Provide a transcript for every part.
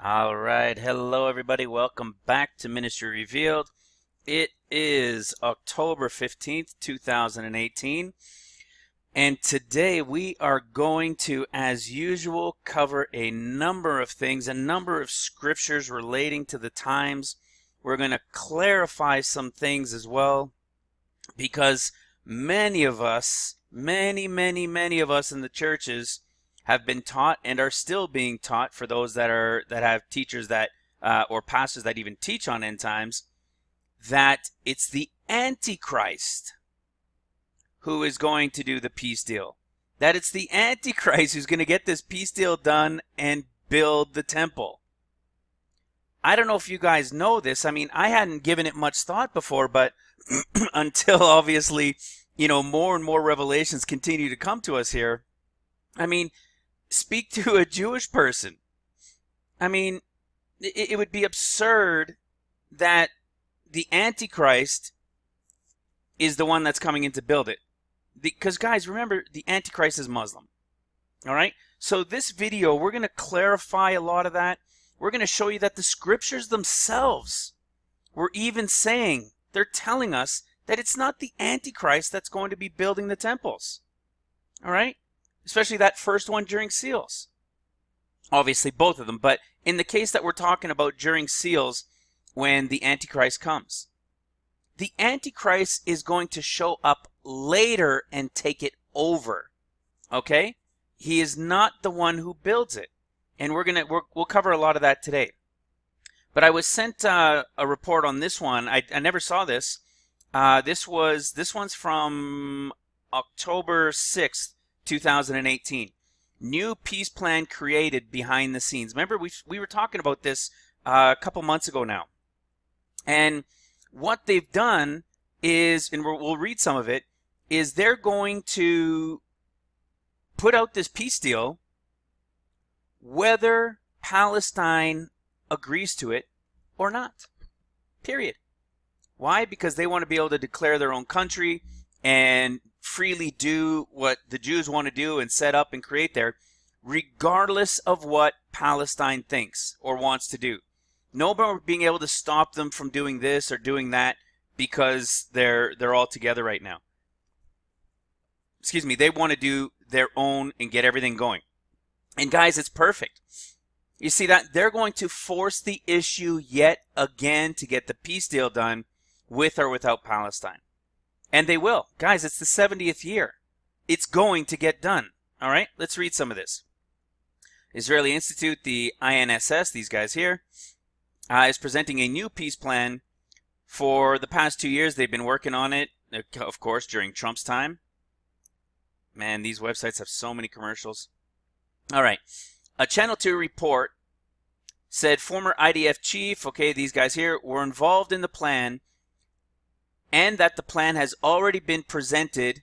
All right. Hello, everybody. Welcome back to Ministry Revealed. It is October 15th, 2018. And today we are going to, as usual, cover a number of things, a number of scriptures relating to the times. We're going to clarify some things as well, because many of us, many of us in the churches have been taught and are still being taught, for those that have teachers that or pastors that even teach on end times, that it's the Antichrist who is going to do the peace deal. That it's the Antichrist who's going to get this peace deal done and build the temple. I don't know if you guys know this. I mean, I hadn't given it much thought before, but until obviously, more and more revelations continue to come to us here. I mean, speak to a Jewish person. I mean, it would be absurd that the Antichrist is the one that's coming in to build it. Because, guys, remember, the Antichrist is Muslim. All right? So this video, we're going to clarify a lot of that. We're going to show you that the scriptures themselves were even saying, they're telling us that it's not the Antichrist that's going to be building the temples. All right? Especially that first one during seals. Obviously, both of them. But in the case that we're talking about during seals, when the Antichrist comes, the Antichrist is going to show up later and take it over. Okay? He is not the one who builds it. And we'll cover a lot of that today. But I was sent a report on this one. I never saw this. This one's from October 6th, 2018. New peace plan created behind the scenes. Remember, we were talking about this a couple months ago now. And what they've done is, and we'll read some of it, is they're going to put out this peace deal whether Palestine agrees to it or not. Period. Why? Because they want to be able to declare their own country and freely do what the Jews want to do and set up and create there, regardless of what Palestine thinks or wants to do. Nobody being able to stop them from doing this or doing that because they're all together right now. Excuse me, they want to do their own and get everything going. And guys, it's perfect. You see that? They're going to force the issue yet again to get the peace deal done with or without Palestine. And they will. Guys, it's the 70th year. It's going to get done. All right? Let's read some of this. Israeli Institute, the INSS, these guys here, is presenting a new peace plan. For the past 2 years, they've been working on it, of course, during Trump's time. Man, these websites have so many commercials. All right. A Channel 2 report said former IDF chief, okay, these guys here, were involved in the plan, and that the plan has already been presented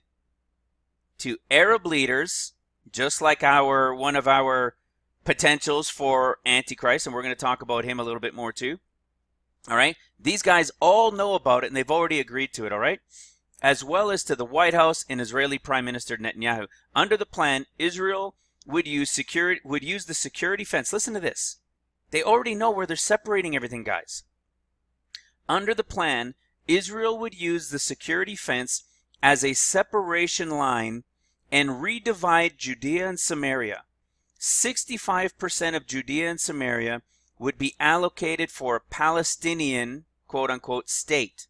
to Arab leaders, just like one of our potentials for Antichrist, and we're going to talk about him a little bit more too. All right? These guys all know about it, and they've already agreed to it, all right? As well as to the White House and Israeli Prime Minister Netanyahu. Under the plan, Israel would use the security fence. Listen to this. They already know where they're separating everything, guys. Under the plan, Israel would use the security fence as a separation line and redivide Judea and Samaria. 65% of Judea and Samaria would be allocated for a Palestinian, quote-unquote, state.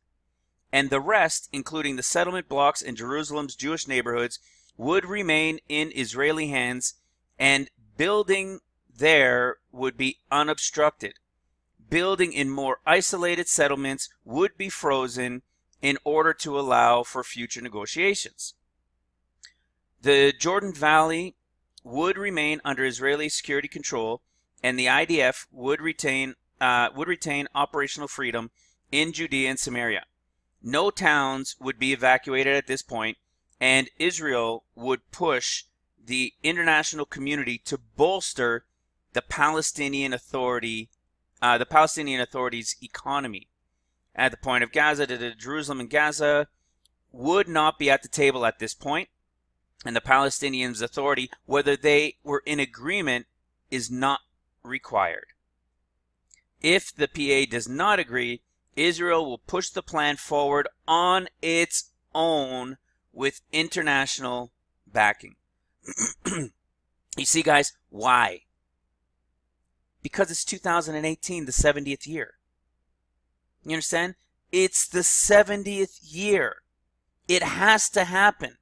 And the rest, including the settlement blocks and Jerusalem's Jewish neighborhoods, would remain in Israeli hands, and building there would be unobstructed. Building in more isolated settlements would be frozen in order to allow for future negotiations. The Jordan Valley would remain under Israeli security control, and the IDF would retain operational freedom in Judea and Samaria. No towns would be evacuated at this point, and Israel would push the international community to bolster the Palestinian Authority's economy. At the point of Gaza, Jerusalem and Gaza would not be at the table at this point, and the Palestinians' authority, whether they were in agreement, is not required. If the PA does not agree, Israel will push the plan forward on its own with international backing. You see, guys, why? Because it's 2018, the 70th year. You understand? It's the 70th year. It has to happen.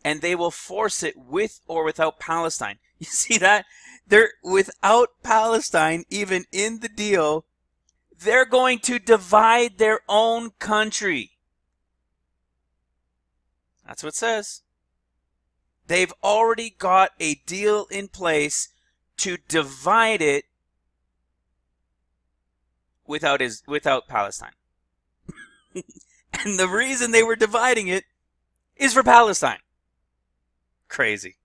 And they will force it with or without Palestine. You see that? They're without Palestine, even in the deal, they're going to divide their own country. That's what it says. They've already got a deal in place to divide it without Palestine. And the reason they were dividing it is for Palestine. Crazy.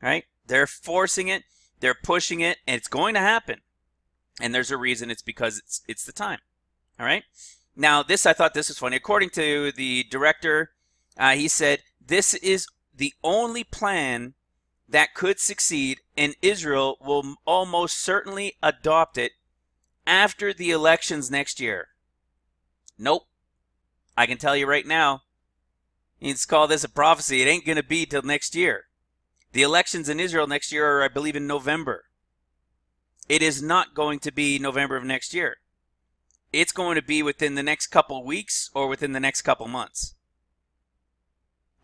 Right? They're forcing it. They're pushing it. And it's going to happen. And there's a reason. It's because it's the time. All right? Now, I thought this was funny. According to the director, he said, this is the only plan that could succeed, and Israel will almost certainly adopt it after the elections next year. Nope. I can tell you right now, you can call this a prophecy. It ain't going to be till next year. The elections in Israel next year are, I believe, in November. It is not going to be November of next year. It's going to be within the next couple weeks or within the next couple months.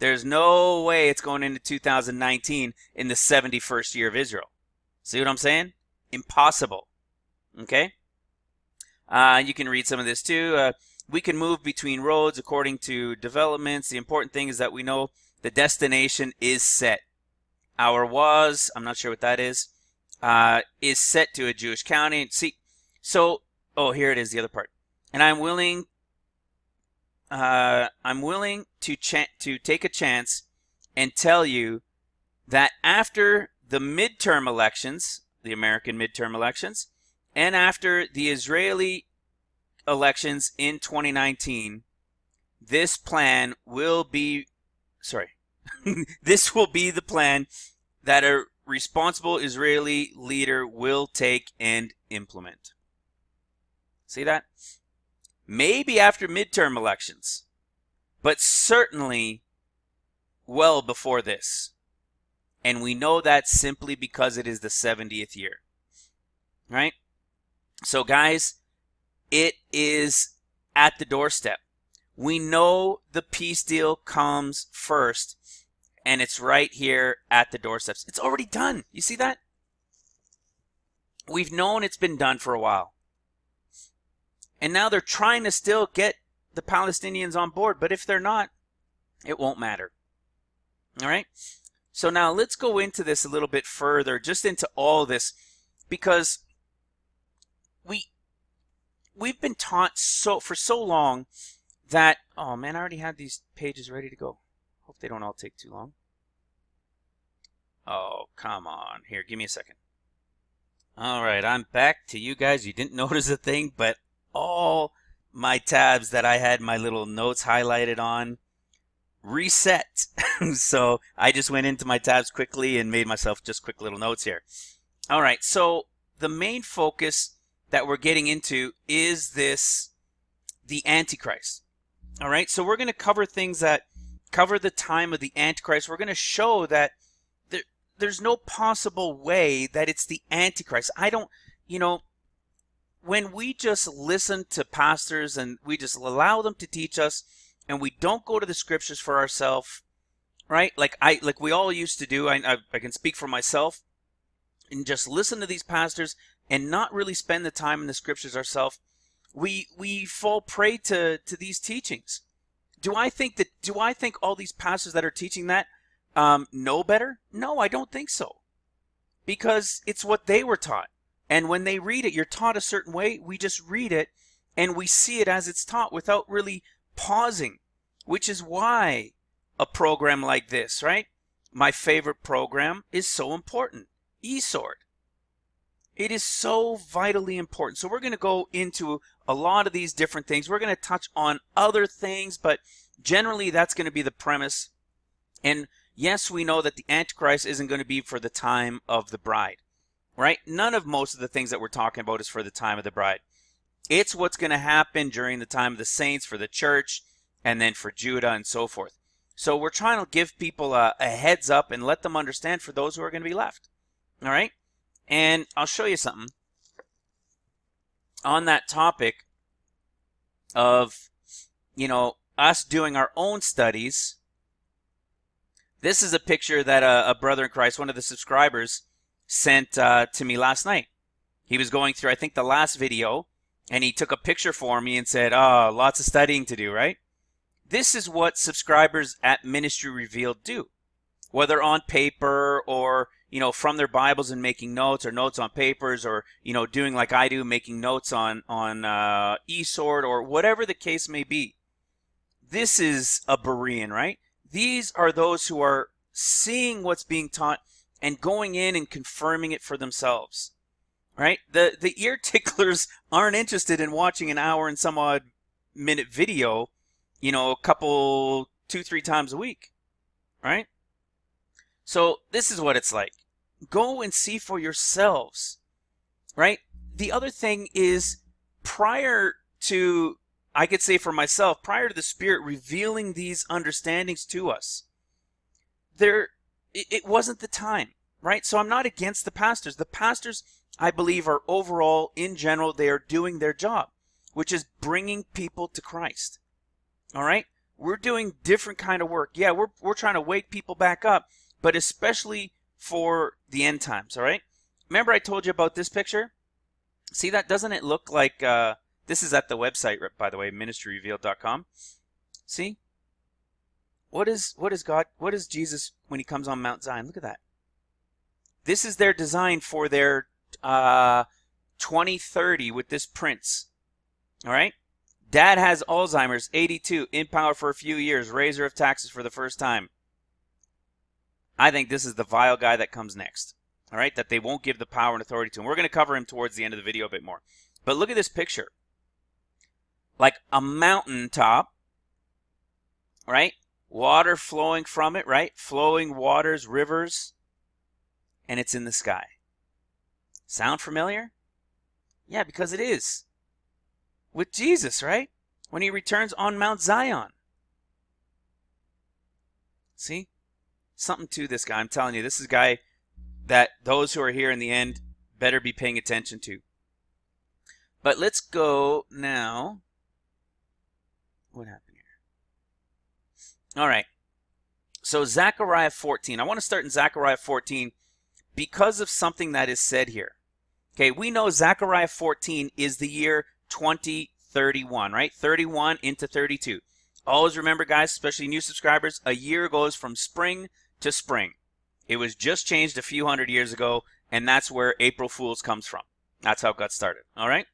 There's no way it's going into 2019 in the 71st year of Israel. See what I'm saying? Impossible. Okay? You can read some of this too. We can move between roads according to developments. The important thing is that we know the destination is set. Our was, I'm not sure what that is set to a Jewish county. See, so, here it is, the other part. And I'm willing to take a chance and tell you that after the midterm elections, the American midterm elections, and after the Israeli elections in 2019, this plan will be, this will be the plan that a responsible Israeli leader will take and implement. See that? Maybe after midterm elections, but certainly well before this. And we know that simply because it is the 70th year. Right? So guys, it is at the doorstep. We know the peace deal comes first, and it's right here at the doorsteps. It's already done. You see that? We've known it's been done for a while. And now they're trying to still get the Palestinians on board. But if they're not, it won't matter. All right? So now let's go into this a little bit further, just into all this, because we've been taught for so long that, oh man, I already had these pages ready to go. Hope they don't all take too long. Oh, come on. Here, give me a second. All right, I'm back to you guys. You didn't notice a thing, but all my tabs that I had my little notes highlighted on reset. So I just went into my tabs quickly and made myself just quick little notes here. All right, so the main focus that we're getting into is the Antichrist. All right, so we're going to cover things that cover the time of the Antichrist. We're going to show that there's no possible way that it's the Antichrist. When we just listen to pastors and we just allow them to teach us and we don't go to the scriptures for ourselves, right? Like we all used to do. I can speak for myself, and just listen to these pastors and not really spend the time in the scriptures ourselves. We fall prey to these teachings. Do I think all these pastors that are teaching that know better? No, I don't think so. Because it's what they were taught. And when they read it, you're taught a certain way. We just read it and we see it as it's taught without really pausing, which is why a program like this, right? My favorite program is so important. eSword. It is so vitally important. So we're going to go into a lot of these different things. We're going to touch on other things, but generally that's going to be the premise. And yes, we know that the Antichrist isn't going to be for the time of the bride. right? None of most of the things that we're talking about is for the time of the bride. It's what's going to happen during the time of the saints for the church and then for Judah and so forth. So we're trying to give people a heads up and let them understand for those who are going to be left. All right? And I'll show you something on that topic of, us doing our own studies. This is a picture that a brother in Christ, one of the subscribers, sent to me last night. He was going through, I think, the last video, and he took a picture for me and said, oh, lots of studying to do, right? This is what subscribers at Ministry Revealed do, whether on paper or, from their Bibles and making notes, or notes on papers, or, doing like I do, making notes on eSword, or whatever the case may be. This is a Berean, right? These are those who are seeing what's being taught and going in and confirming it for themselves, right? The ear ticklers aren't interested in watching an hour and some odd minute video, a couple, 2-3 times a week, right? So this is what it's like. Go and see for yourselves, right? The other thing is, prior to, I could say for myself, prior to the Spirit revealing these understandings to us, it wasn't the time, right? So I'm not against the pastors. The pastors, I believe, are overall, in general, they are doing their job, which is bringing people to Christ. All right? We're doing different kind of work. Yeah, we're trying to wake people back up, but especially for the end times, all right? Remember I told you about this picture? See that? Doesn't it look like, this is at the website, by the way, ministryrevealed.com. See? What is Jesus when he comes on Mount Zion? Look at that. This is their design for their 2030 with this prince. All right? Dad has Alzheimer's, 82, in power for a few years, raiser of taxes for the first time. I think this is the vile guy that comes next. All right? That they won't give the power and authority to him. We're going to cover him towards the end of the video a bit more. But look at this picture. Like a mountaintop, right? Water flowing from it, right? Flowing waters, rivers, and it's in the sky. Sound familiar? Yeah, because it is. With Jesus, right? When he returns on Mount Zion. See? Something to this guy. I'm telling you, this is a guy that those who are here in the end better be paying attention to. But let's go now. What happened here? All right. So Zechariah 14. I want to start in Zechariah 14 because of something that is said here. Okay, we know Zechariah 14 is the year 2031, right? 31 into 32. Always remember, guys, especially new subscribers, a year goes from spring to spring. It was just changed a few hundred years ago, and that's where April Fool's comes from. That's how it got started, all right?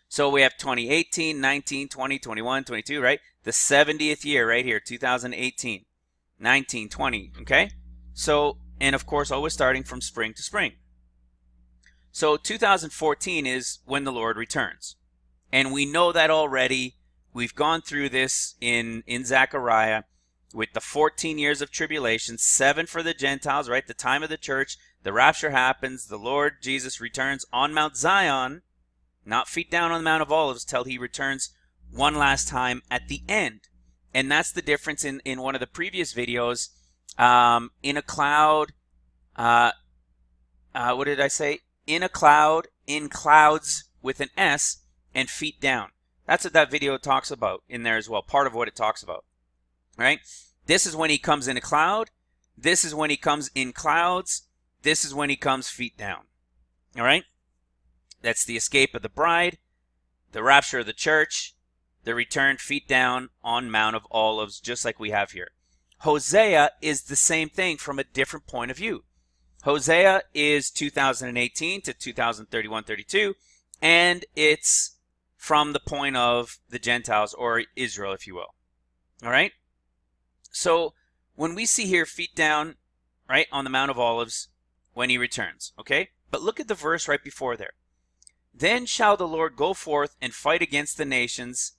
So we have 2018, 19, 20, 21, 22, right? The 70th year right here, 2018, 19, 20, okay? So, and of course, always starting from spring to spring. So 2014 is when the Lord returns. And we know that already. We've gone through this in Zechariah with the 14 years of tribulation, 7 for the Gentiles, right? The time of the church, the rapture happens, the Lord Jesus returns on Mount Zion, not feet down on the Mount of Olives, till he returns one last time at the end. And that's the difference in one of the previous videos. In a cloud, what did I say? In a cloud, in clouds with an S, and feet down. That's what that video talks about in there as well. Part of what it talks about. Right? This is when he comes in a cloud. This is when he comes in clouds. This is when he comes feet down. All right? That's the escape of the bride, the rapture of the church, the return feet down on Mount of Olives, just like we have here. Hosea is the same thing from a different point of view. Hosea is 2018 to 2031, 32, and it's from the point of the Gentiles, or Israel, if you will. All right? So when we see here feet down, right, on the Mount of Olives, when he returns, okay? But look at the verse right before there. Then shall the Lord go forth and fight against the nations,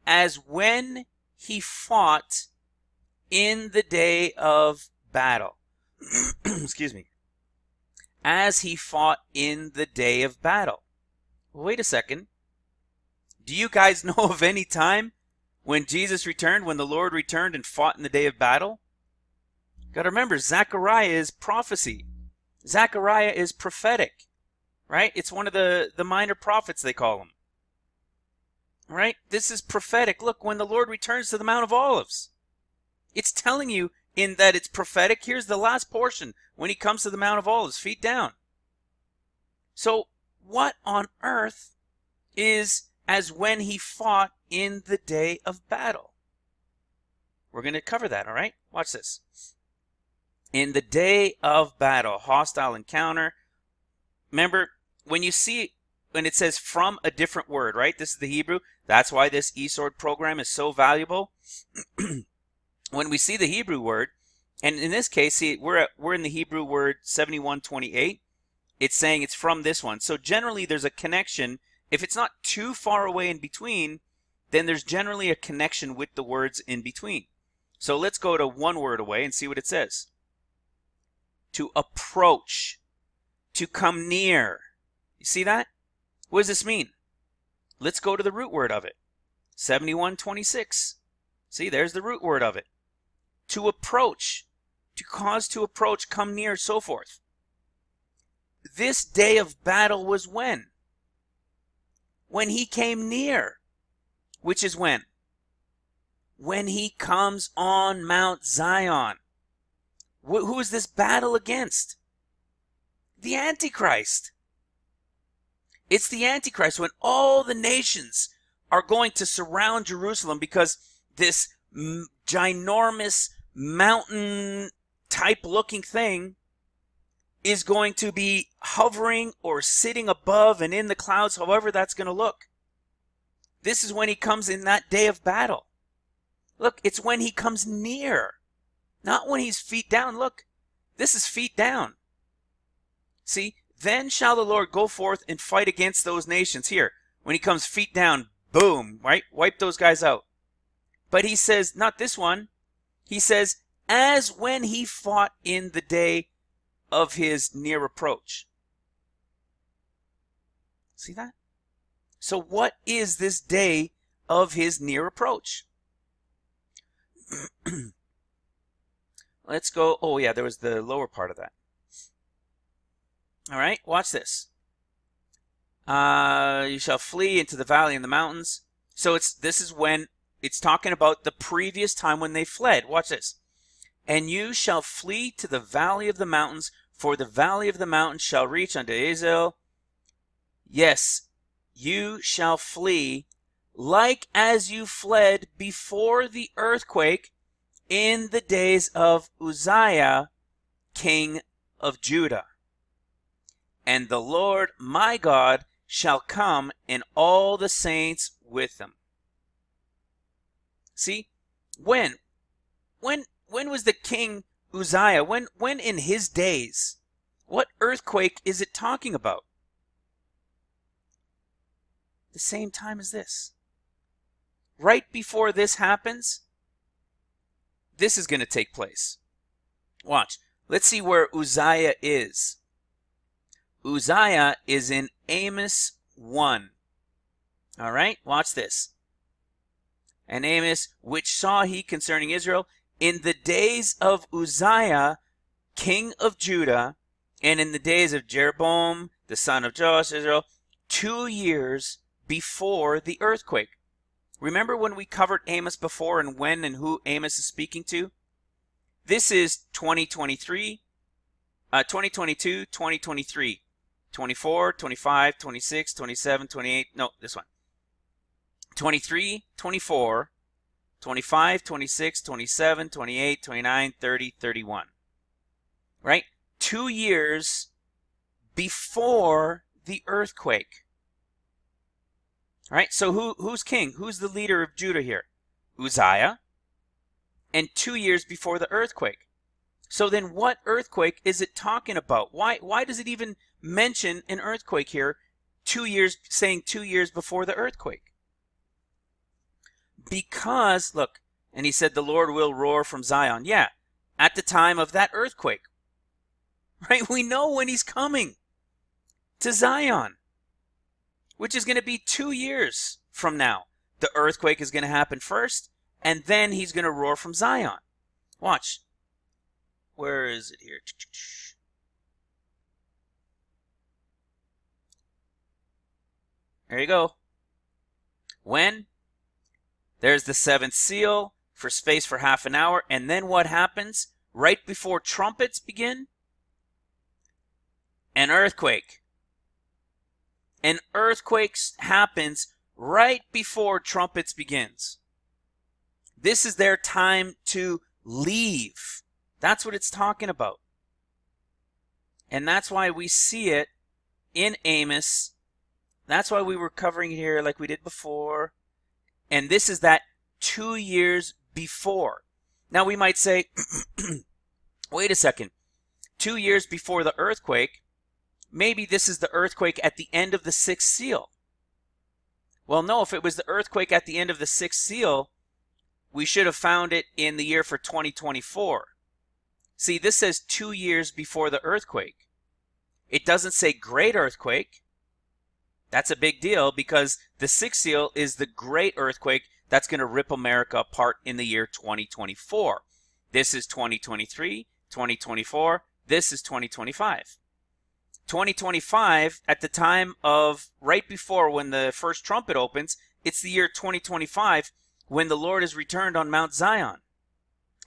as when he fought in the day of battle. Excuse me. as he fought in the day of battle. Well, wait a second. Do you guys know of any time when Jesus returned, when the Lord returned and fought in the day of battle? Got to remember, Zechariah is prophecy. Zechariah is prophetic, right? It's one of the minor prophets, they call them. Right? This is prophetic. Look, when the Lord returns to the Mount of Olives, it's telling you in that it's prophetic. Here's the last portion when he comes to the Mount of Olives, feet down. So what on earth is as when he fought in the day of battle? We're going to cover that, all right? Watch this. In the day of battle, hostile encounter. Remember, when you see, when it says from a different word, right? This is the Hebrew. That's why this eSword program is so valuable. When we see the Hebrew word, and in this case, see, we're in the Hebrew word 7128. It's saying it's from this one. So generally, there's a connection. If it's not too far away in between, then there's generally a connection with the words in between. So let's go to one word away and see what it says. To approach, to come near. You see that? What does this mean? Let's go to the root word of it. 7126. See, there's the root word of it. To approach, to cause to approach, come near, so forth. This day of battle was when? When he came near. Which is when? When he comes on Mount Zion. Who is this battle against? The Antichrist. It's the Antichrist, when all the nations are going to surround Jerusalem because this ginormous mountain type looking thing is going to be hovering or sitting above and in the clouds, however that's going to look. This is when he comes in that day of battle. Look, it's when he comes near, not when he's feet down. Look, this is feet down. See, then shall the Lord go forth and fight against those nations. Here, when he comes feet down, boom, right? Wipe those guys out. But he says, not this one. He says, as when he fought in the day of his near approach. See that? So what is this day of his near approach? Let's go. Oh, yeah, there was the lower part of that. All right, watch this. You shall flee into the valley and the mountains. So this is when it's talking about the previous time when they fled. Watch this. And you shall flee to the valley of the mountains, for the valley of the mountains shall reach unto Israel. Yes, you shall flee like as you fled before the earthquake in the days of Uzziah, king of Judah. And the Lord my God shall come, and all the saints with him. See, when was the king Uzziah? When in his days? What earthquake is it talking about? The same time as this. Right before this happens, this is going to take place. Watch. Let's see where Uzziah is. Uzziah is in Amos 1. All right, watch this. And Amos, which saw he concerning Israel, in the days of Uzziah, king of Judah, and in the days of Jeroboam, the son of Joash, Israel, 2 years before the earthquake. Remember when we covered Amos before and when and who Amos is speaking to? This is 2022, 2023. 24, 25, 26, 27, 28. No, this one. 23, 24, 25, 26, 27, 28, 29, 30, 31. Right? 2 years before the earthquake. Right? So who's king? Who's the leader of Judah here? Uzziah. And 2 years before the earthquake. So then what earthquake is it talking about? Why does it even mention an earthquake here, 2 years, saying 2 years before the earthquake? Because, look, and he said the Lord will roar from Zion. Yeah, at the time of that earthquake. right? We know when he's coming to Zion, which is going to be 2 years from now. The earthquake is going to happen first, and then he's going to roar from Zion. Watch. Where is it here? There you go. When? There's the seventh seal for space for half an hour. And then what happens? Right before trumpets begin? An earthquake. An earthquake happens right before trumpets begins. This is their time to leave. That's what it's talking about. And that's why we see it in Amos. That's why we were covering it here like we did before. And this is that 2 years before. Now we might say, wait a second. 2 years before the earthquake, maybe this is the earthquake at the end of the sixth seal. Well, no, if it was the earthquake at the end of the sixth seal, we should have found it in the year for 2024. See, this says 2 years before the earthquake. It doesn't say great earthquake. That's a big deal because the sixth seal is the great earthquake that's going to rip America apart in the year 2024. This is 2023, 2024. This is 2025. 2025, at the time of right before when the first trumpet opens, it's the year 2025 when the Lord is returned on Mount Zion.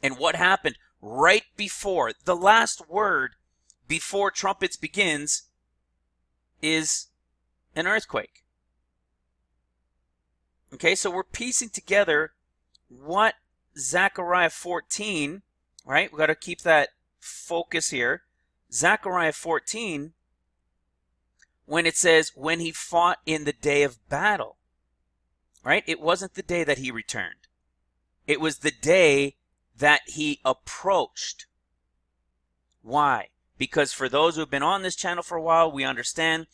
And what happened right before, the last word before trumpets begins is an earthquake. Okay, so we're piecing together what Zechariah 14, right? We've got to keep that focus here. Zechariah 14, when it says, when he fought in the day of battle, right? It wasn't the day that he returned. It was the day that he approached. Why? Because for those who have been on this channel for a while, we understand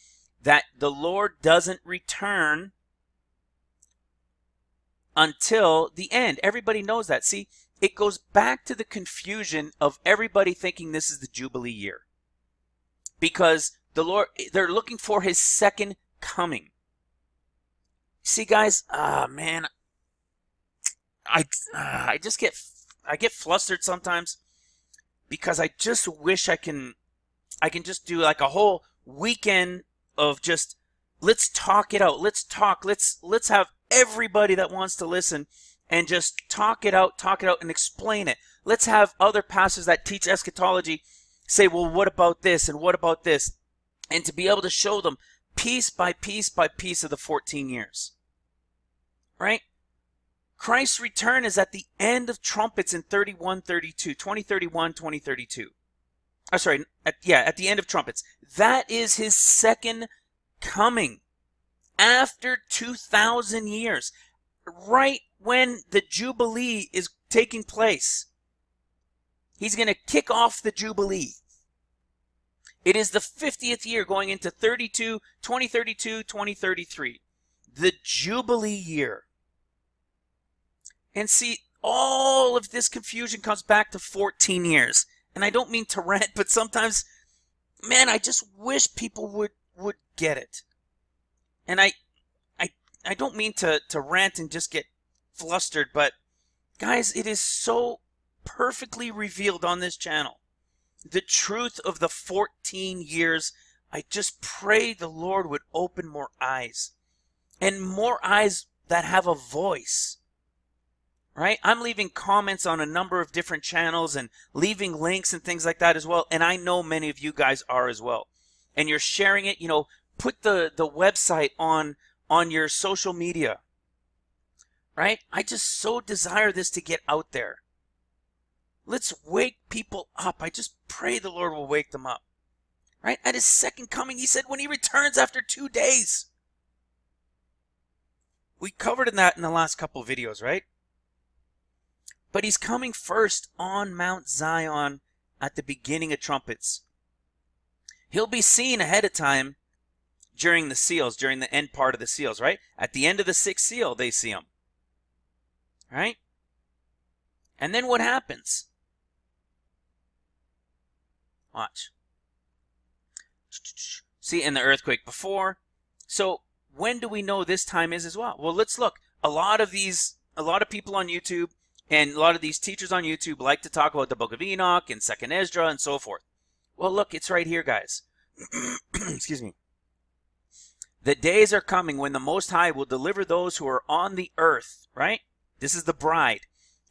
that the Lord doesn't return until the end. Everybody knows that. See, it goes back to the confusion of everybody thinking this is the Jubilee year. Because the Lord, they're looking for his second coming. See, guys, man, I get flustered sometimes because I just wish I can just do like a whole weekend of just, let's talk it out. Let's talk. Let's have everybody that wants to listen and just talk it out and explain it. Let's have other pastors that teach eschatology say, well, what about this and what about this? And to be able to show them piece by piece by piece of the 14 years. Right? Christ's return is at the end of trumpets in 2031, 2032. At the end of trumpets. That is his second coming after 2,000 years. Right when the Jubilee is taking place. He's going to kick off the Jubilee. It is the 50th year going into 2032, 2033. The Jubilee year. And see, all of this confusion comes back to 14 years. And I don't mean to rant, but sometimes, man, I just wish people would get it. And I don't mean to rant and just get flustered, but guys, it is so perfectly revealed on this channel. The truth of the 14 years, I just pray the Lord would open more eyes. And more eyes that have a voice. Right? I'm leaving comments on a number of different channels and leaving links and things like that as well. And I know many of you guys are as well. And you're sharing it, put the website on your social media. Right? I just so desire this to get out there. Let's wake people up. I just pray the Lord will wake them up. Right? At his second coming, he said when he returns after 2 days. We covered that in the last couple of videos, right? But he's coming first on Mount Zion at the beginning of trumpets. He'll be seen ahead of time during the seals, during the end part of the seals, right? At the end of the sixth seal, they see him. Right? And then what happens? Watch. See, and the earthquake before. So when do we know this time is as well? Well, let's look. A lot of people on YouTube and a lot of these teachers on YouTube like to talk about the book of Enoch and 2nd Esdra and so forth. Well, look, it's right here, guys. Excuse me. The days are coming when the Most High will deliver those who are on the earth, right? This is the bride.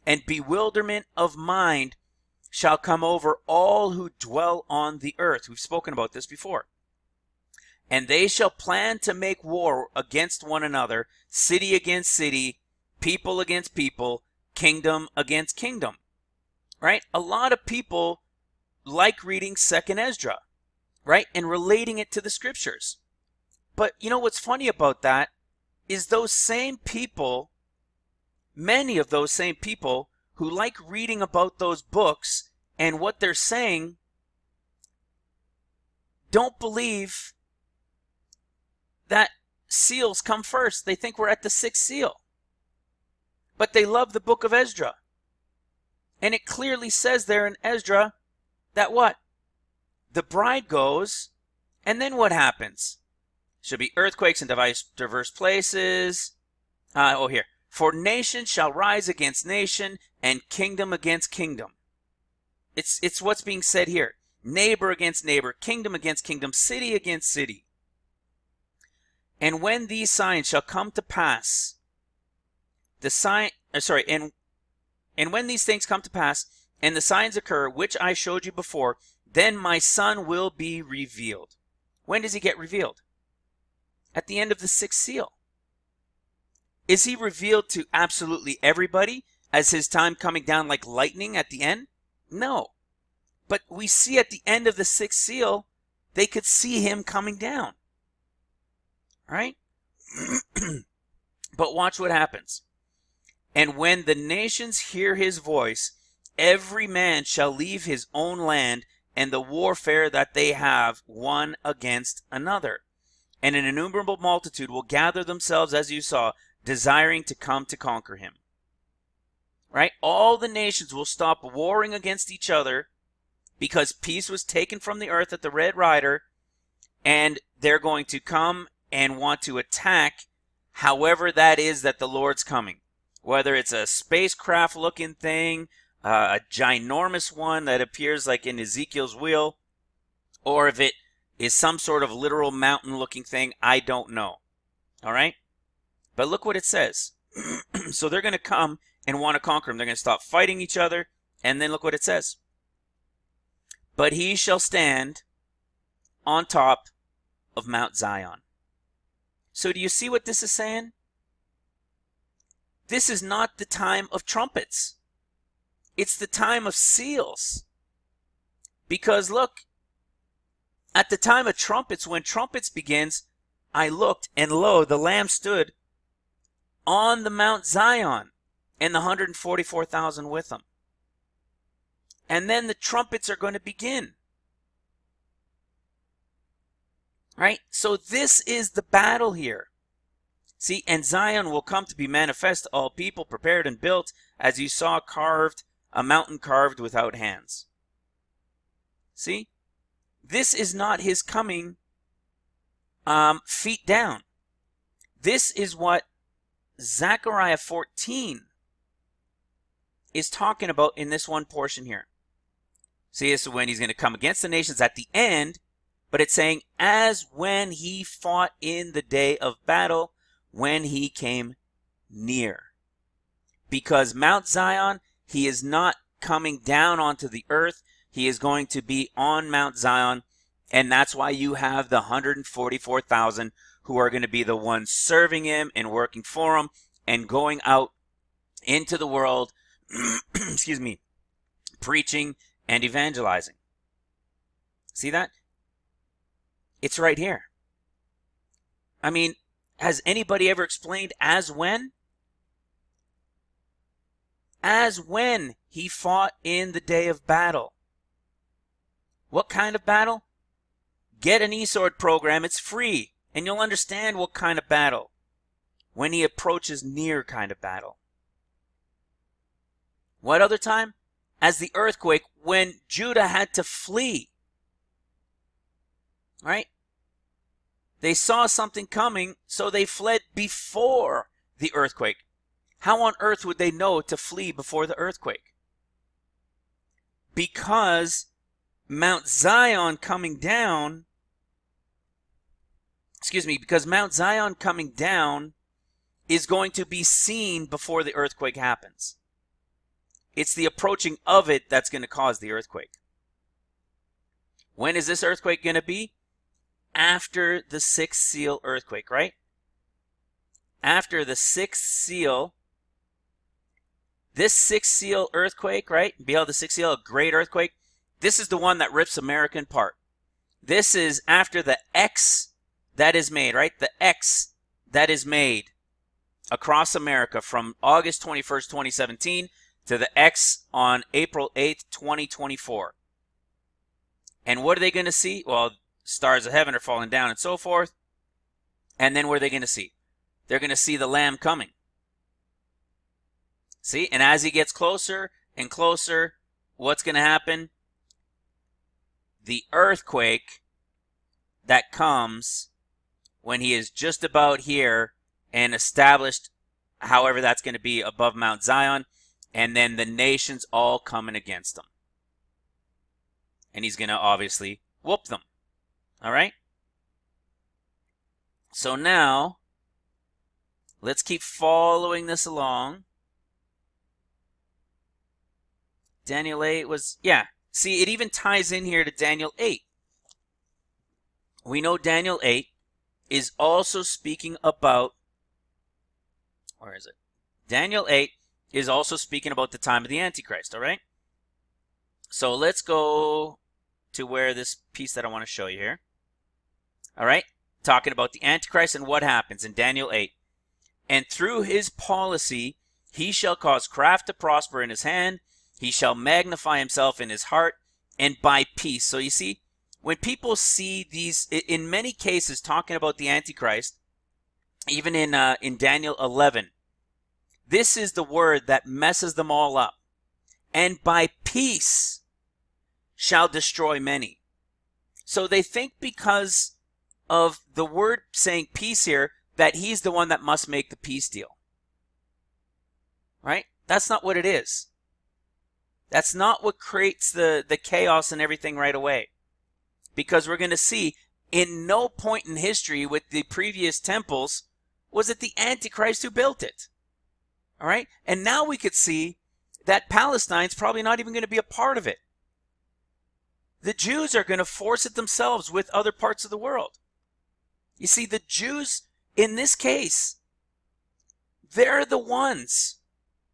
And bewilderment of mind shall come over all who dwell on the earth. We've spoken about this before. And they shall plan to make war against one another, city against city, people against people, kingdom against kingdom. Right? A lot of people like reading 2nd Esdra, right? And relating it to the scriptures. But you know what's funny about that is those same people, many of those same people who like reading about those books and what they're saying don't believe that seals come first. They think we're at the 6th seal. But they love the book of Esdra. And it clearly says there in Esdra that what? The bride goes, and then what happens? Should be earthquakes in diverse places. Here. For nation shall rise against nation, and kingdom against kingdom. It's what's being said here. Neighbor against neighbor, kingdom against kingdom, city against city. And when these signs shall come to pass, and when these things come to pass, and the signs occur, which I showed you before, then my son will be revealed. When does he get revealed? At the end of the 6th seal. Is he revealed to absolutely everybody as his time coming down like lightning at the end? No. But we see at the end of the 6th seal, they could see him coming down. Right? But watch what happens. And when the nations hear his voice, every man shall leave his own land and the warfare that they have one against another. And an innumerable multitude will gather themselves, as you saw, desiring to come to conquer him. Right? All the nations will stop warring against each other because peace was taken from the earth at the Red Rider, and they're going to come and want to attack however that is that the Lord's coming. Whether it's a spacecraft looking thing, a ginormous one that appears like in Ezekiel's wheel, or if it is some sort of literal mountain looking thing, I don't know. All right? But look what it says. So they're going to come and want to conquer him. They're going to stop fighting each other. And then look what it says. But he shall stand on top of Mount Zion. So do you see what this is saying? This is not the time of trumpets. It's the time of seals. Because look, at the time of trumpets, when trumpets begins, I looked, and lo, the Lamb stood on the Mount Zion, and the 144,000 with him. And then the trumpets are going to begin. Right? So this is the battle here. See, and Zion will come to be manifest to all people, prepared and built, as you saw carved, a mountain carved without hands. See? This is not his coming feet down. This is what Zechariah 14 is talking about in this one portion here. See, this is when he's going to come against the nations at the end, but it's saying, as when he fought in the day of battle, when he came near. Because Mount Zion, he is not coming down onto the earth. He is going to be on Mount Zion, and that's why you have the 144,000 who are going to be the ones serving him and working for him and going out into the world, excuse me, preaching and evangelizing. See that? It's right here. I mean, has anybody ever explained as when? As when he fought in the day of battle. What kind of battle? Get an eSword program, it's free, and you'll understand what kind of battle. When he approaches near kind of battle. What other time? As the earthquake, when Judah had to flee. Right? They saw something coming, so they fled before the earthquake. How on earth would they know to flee before the earthquake? Because Mount Zion coming down, because Mount Zion coming down is going to be seen before the earthquake happens. It's the approaching of it that's going to cause the earthquake. When is this earthquake going to be? After the sixth seal earthquake, right? After the sixth seal, this sixth seal earthquake, right? Behold, the sixth seal, a great earthquake. This is the one that rips America apart. This is after the X that is made, right? The X that is made across America from August 21st, 2017 to the X on April 8th, 2024. And what are they going to see? Well, stars of heaven are falling down and so forth. And then what are they going to see? They're going to see the Lamb coming. See? And as he gets closer and closer, what's going to happen? The earthquake that comes when he is just about here and established, however that's going to be, above Mount Zion, and then the nations all coming against him. And he's going to obviously whoop them. All right? So now, let's keep following this along. Daniel 8 was, yeah. See, it even ties in here to Daniel 8. We know Daniel 8 is also speaking about, where is it? Daniel 8 is also speaking about the time of the Antichrist, all right? So let's go to where this piece that I want to show you here. All right? Talking about the Antichrist and what happens in Daniel 8. And through his policy, he shall cause craft to prosper in his hand. He shall magnify himself in his heart, and by peace. So you see, when people see these, in many cases, talking about the Antichrist, even in Daniel 11, this is the word that messes them all up. And by peace shall destroy many. So they think because of the word saying peace here, that he's the one that must make the peace deal. Right? That's not what it is. That's not what creates the chaos and everything right away. Because we're going to see, in no point in history with the previous temples was it the Antichrist who built it. All right? And now we could see that Palestine's probably not even going to be a part of it. The Jews are going to force it themselves with other parts of the world. You see, the Jews, in this case, they're the ones.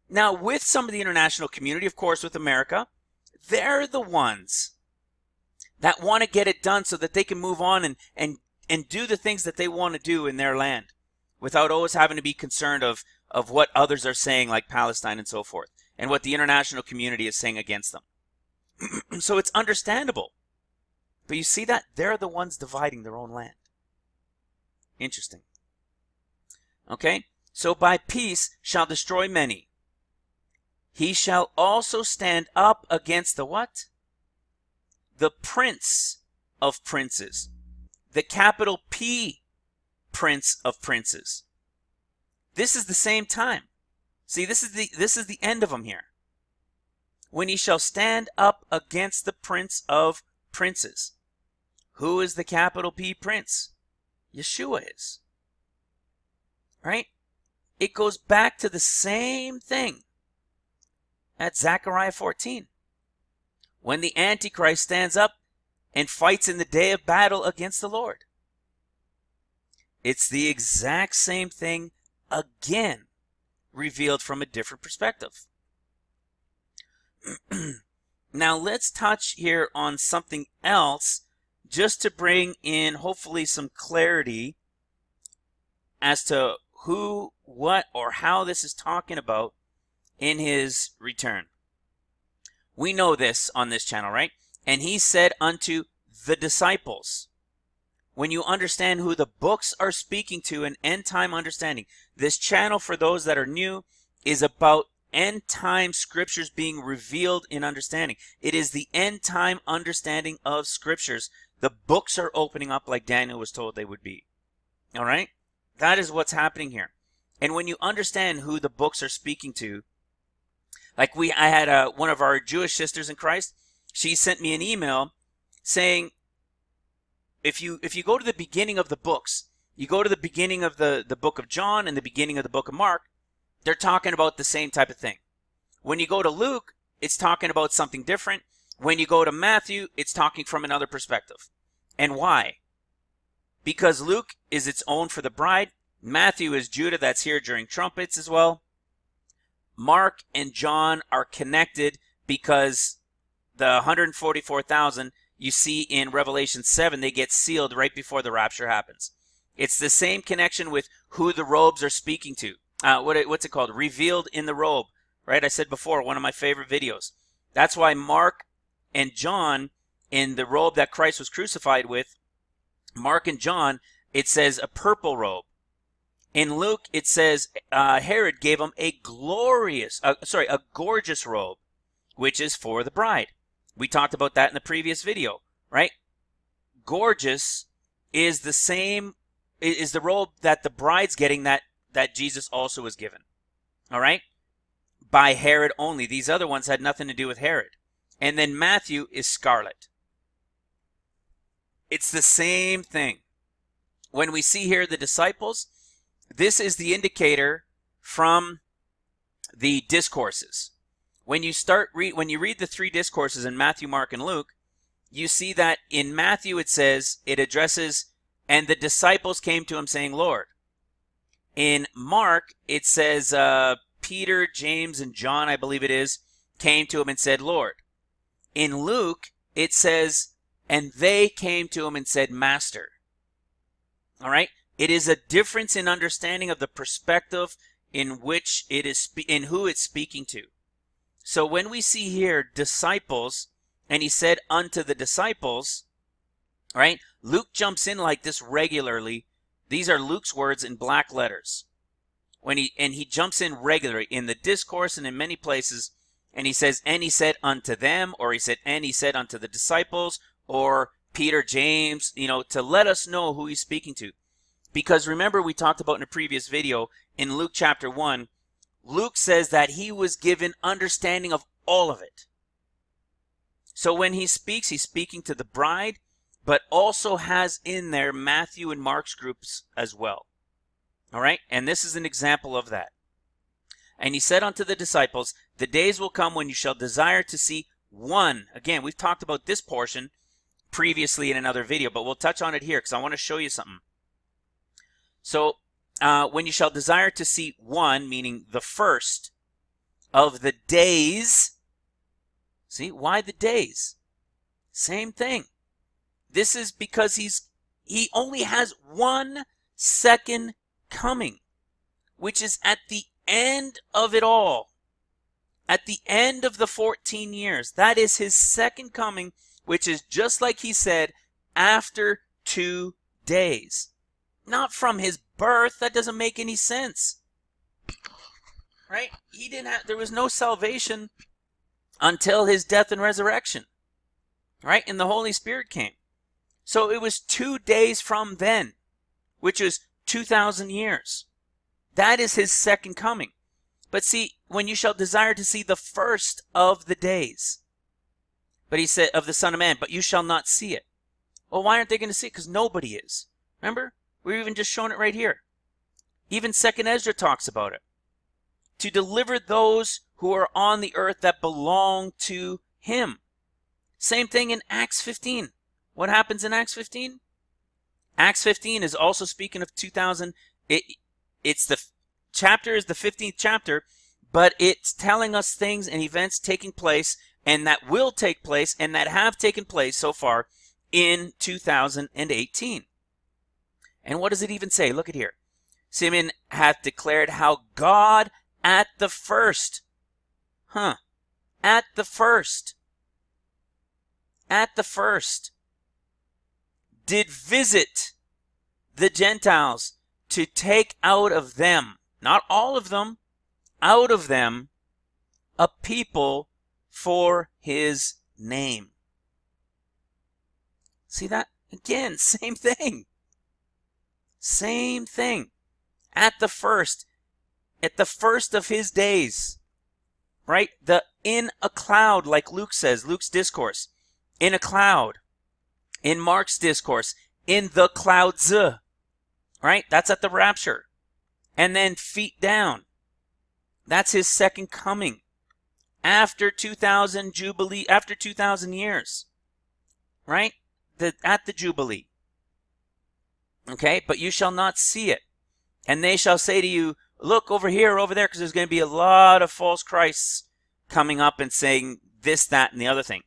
Now, with some of the international community, of course, with America, they're the ones that want to get it done so that they can move on and do the things that they want to do in their land without always having to be concerned of what others are saying, like Palestine and so forth, and what the international community is saying against them. So it's understandable. But you see that? They're the ones dividing their own land. Interesting. Okay? So by peace shall destroy many. He shall also stand up against the what? The prince of princes. The capital P prince of princes. This is the same time. See, this is the end of them here. When he shall stand up against the prince of princes. Who is the capital P prince? Yeshua is. Right? It goes back to the same thing at Zechariah 14. When the Antichrist stands up and fights in the day of battle against the Lord. It's the exact same thing again, revealed from a different perspective. Now let's touch here on something else just to bring in hopefully some clarity as to who, what, or how this is talking about in his return. We know this on this channel, right? And he said unto the disciples. When you understand who the books are speaking to in end time understanding, this channel, for those that are new, is about end time scriptures being revealed in understanding. It is the end time understanding of scriptures The books are opening up like Daniel was told they would be. All right? That is what's happening here. And when you understand who the books are speaking to, like I had one of our Jewish sisters in Christ, she sent me an email saying, if you go to the beginning of the books, you go to the beginning of the book of John and the beginning of the book of Mark, they're talking about the same type of thing. When you go to Luke, it's talking about something different. When you go to Matthew, it's talking from another perspective. And why? Because Luke is its own for the bride. Matthew is Judah, that's here during trumpets as well. Mark and John are connected because the 144,000 you see in Revelation 7, they get sealed right before the rapture happens. It's the same connection with who the robes are speaking to. What's it called? Revealed in the robe. Right? I said before, one of my favorite videos. That's why Mark and John, in the robe that Christ was crucified with, Mark and John, it says a purple robe. In Luke, it says Herod gave him a gorgeous robe, which is for the bride. We talked about that in the previous video, right? Gorgeous is the robe that the bride's getting that Jesus also was given. All right? By Herod only. These other ones had nothing to do with Herod. And then Matthew is scarlet. It's the same thing. When we see here the disciples, this is the indicator from the discourses. When you read the three discourses in Matthew, Mark, and Luke, you see that in Matthew it says, it addresses, and the disciples came to him saying, Lord. In Mark, it says, Peter, James, and John, I believe it is, came to him and said, Lord. In Luke, it says, and they came to him and said, Master. All right? It is a difference in understanding of the perspective in which it is, in who it's speaking to. So when we see here disciples, and he said unto the disciples, right? Luke jumps in like this regularly. These are Luke's words in black letters. He jumps in regularly in the discourse and in many places, and he says, and he said unto them, or he said, and he said unto the disciples, or Peter, James, to let us know who he's speaking to. Because remember, we talked about in a previous video, in Luke chapter 1, Luke says that he was given understanding of all of it. So when he speaks, he's speaking to the bride, but also has in there Matthew and Mark's groups as well. All right? And this is an example of that. And he said unto the disciples, the days will come when you shall desire to see one. Again, we've talked about this portion previously in another video, but we'll touch on it here because I want to show you something. So, when you shall desire to see one, meaning the first of the days. See, why the days? Same thing. This is because he only has 1 second coming, which is at the end of it all. At the end of the 14 years. That is his second coming, which is just like he said, after 2 days. Not from his birth. That doesn't make any sense. Right? There was no salvation until his death and resurrection. Right? And the Holy Spirit came. So it was 2 days from then, which is 2,000 years. That is his second coming. But see, when you shall desire to see the first of the days, but he said, of the Son of Man, but you shall not see it. Well, why aren't they going to see it? Because nobody is. Remember? We're even just showing it right here. Even 2nd Ezra talks about it. To deliver those who are on the earth that belong to him. Same thing in Acts 15. What happens in Acts 15? Acts 15 is also speaking of 2,000. It's the chapter is the 15th chapter, but it's telling us things and events taking place and that will take place and that have taken place so far in 2018. And what does it even say? Look at here. Simeon hath declared how God at the first, at the first, did visit the Gentiles to take out of them, not all of them, out of them, a people for his name. See that? Again, same thing. Same thing. At the first of his days, right? In a cloud, like Luke says, Luke's discourse, in a cloud. In Mark's discourse, in the clouds, right? That's at the rapture. And then feet down. That's his second coming. After 2000 Jubilee, after 2000 years, right? At the Jubilee. Okay, but you shall not see it. And they shall say to you, look over here, over there, because there's going to be a lot of false Christs coming up and saying this, that, and the other thing.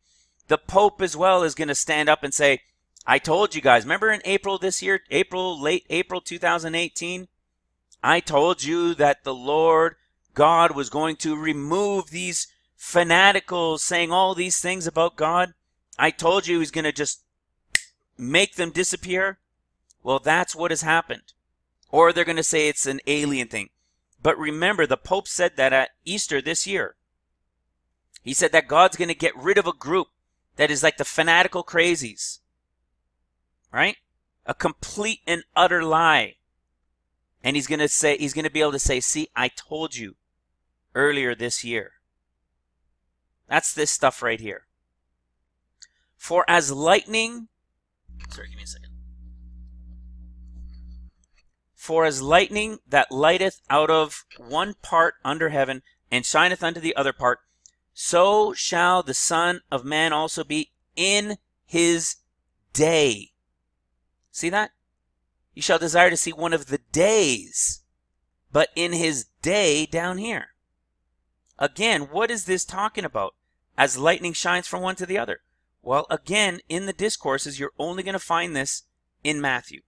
The Pope as well is going to stand up and say, I told you guys, remember in April this year, late April 2018, I told you that the Lord God was going to remove these fanaticals saying all these things about God. I told you he's going to just make them disappear. Well, that's what has happened. Or they're going to say it's an alien thing. But remember, the Pope said that at Easter this year. He said that God's going to get rid of a group that is like the fanatical crazies. Right? A complete and utter lie. And he's going to be able to say, see, I told you earlier this year. That's this stuff right here. For as lightning, sorry, give me a second. For as lightning that lighteth out of one part under heaven, and shineth unto the other part, so shall the Son of Man also be in his day. See that? You shall desire to see one of the days, but in his day down here. Again, what is this talking about? As lightning shines from one to the other. Well, again, in the discourses, you're only going to find this in Matthew.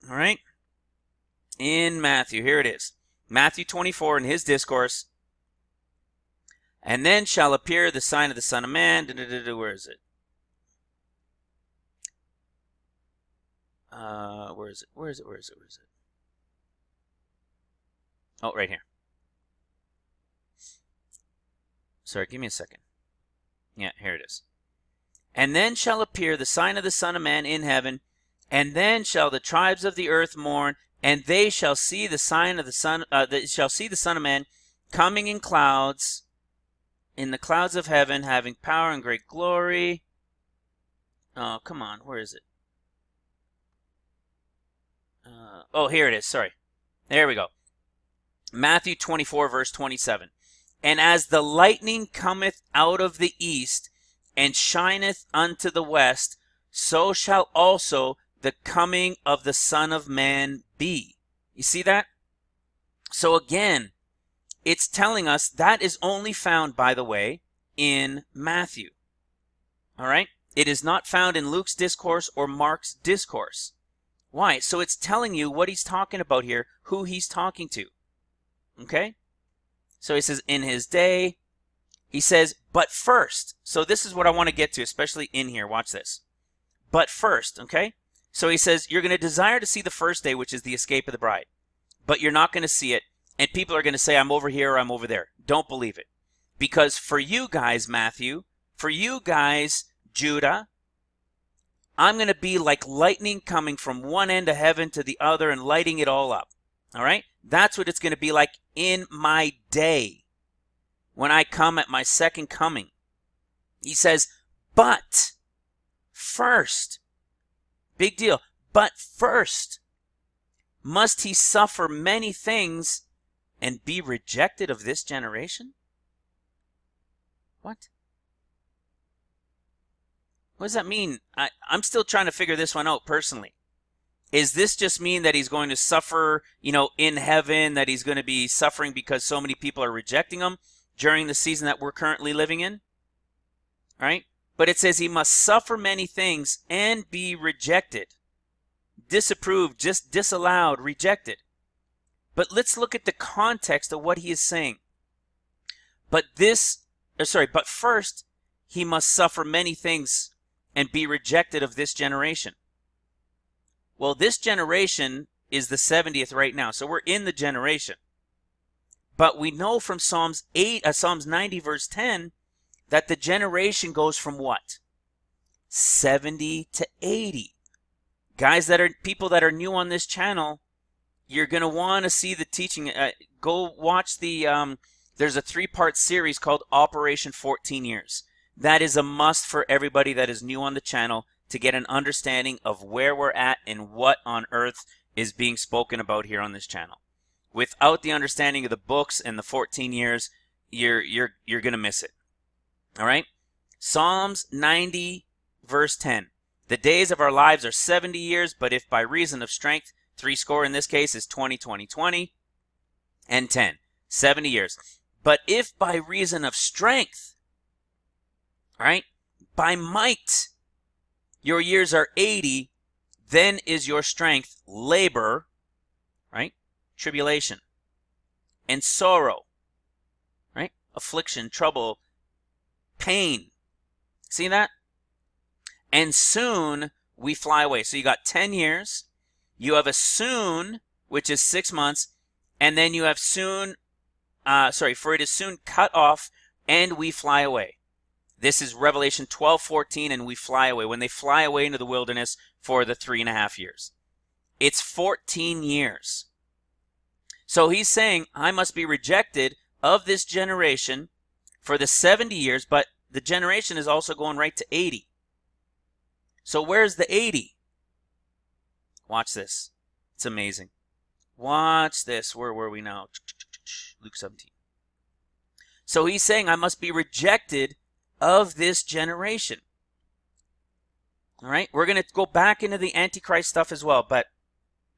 All right? In Matthew, here it is. Matthew 24 in his discourse. And then shall appear the sign of the Son of Man. Where is it? Where is it? Oh, right here. Sorry, give me a second. Yeah, here it is. And then shall appear the sign of the Son of Man in heaven, and then shall the tribes of the earth mourn, and they shall see the sign of the Son. They shall see the Son of Man coming in clouds, in the clouds of heaven, having power and great glory. Oh, come on, where is it? Oh, here it is. Sorry, there we go. Matthew 24, verse 27. And as the lightning cometh out of the east, and shineth unto the west, so shall also the coming of the Son of Man be. You see that? So again, it's telling us that is only found, by the way, in Matthew. All right? It is not found in Luke's discourse or Mark's discourse. Why? So it's telling you what he's talking about here, who he's talking to. Okay? So he says, in his day. He says, but first. So this is what I want to get to, especially in here. Watch this. But first, okay? So he says, you're going to desire to see the first day, which is the escape of the bride. But you're not going to see it. And people are going to say, I'm over here or I'm over there. Don't believe it. Because for you guys, Matthew, for you guys, Judah, I'm going to be like lightning coming from one end of heaven to the other and lighting it all up. All right? That's what it's going to be like in my day when I come at my second coming. He says, but first, big deal, but first must he suffer many things and be rejected of this generation? What? What does that mean? I'm still trying to figure this one out personally. Is this just mean that he's going to suffer, in heaven, that he's going to be suffering because so many people are rejecting him during the season that we're currently living in? Right? But it says he must suffer many things and be rejected, disapproved, just disallowed, rejected. But let's look at the context of what he is saying. But first, he must suffer many things and be rejected of this generation. Well, this generation is the 70th right now, so we're in the generation. But we know from Psalms 90, verse 10, that the generation goes from what? 70 to 80. Guys that are people that are new on this channel, you're going to want to see the teaching. Go watch there's a 3-part series called Operation 14 Years. That is a must for everybody that is new on the channel to get an understanding of where we're at and what on earth is being spoken about here on this channel. Without the understanding of the books and the 14 years, you're going to miss it. All right? Psalms 90 verse 10. The days of our lives are 70 years, but if by reason of strength, 80 in this case is 20, 20, 20, and 10. 70 years. But if by reason of strength, right, by might, your years are 80, then is your strength labor, right, tribulation, and sorrow, right, affliction, trouble, pain. See that? And soon we fly away. So you got 10 years. You have a soon, which is 6 months. And then you have soon, for it is soon cut off and we fly away. This is Revelation 12:14, and we fly away. When they fly away into the wilderness for the 3.5 years. It's 14 years. So he's saying, I must be rejected of this generation for the 70 years, but the generation is also going right to 80. So where's the 80? Watch this. It's amazing. Watch this. Where were we now? Luke 17. So he's saying, I must be rejected of this generation. All right? We're going to go back into the Antichrist stuff as well, but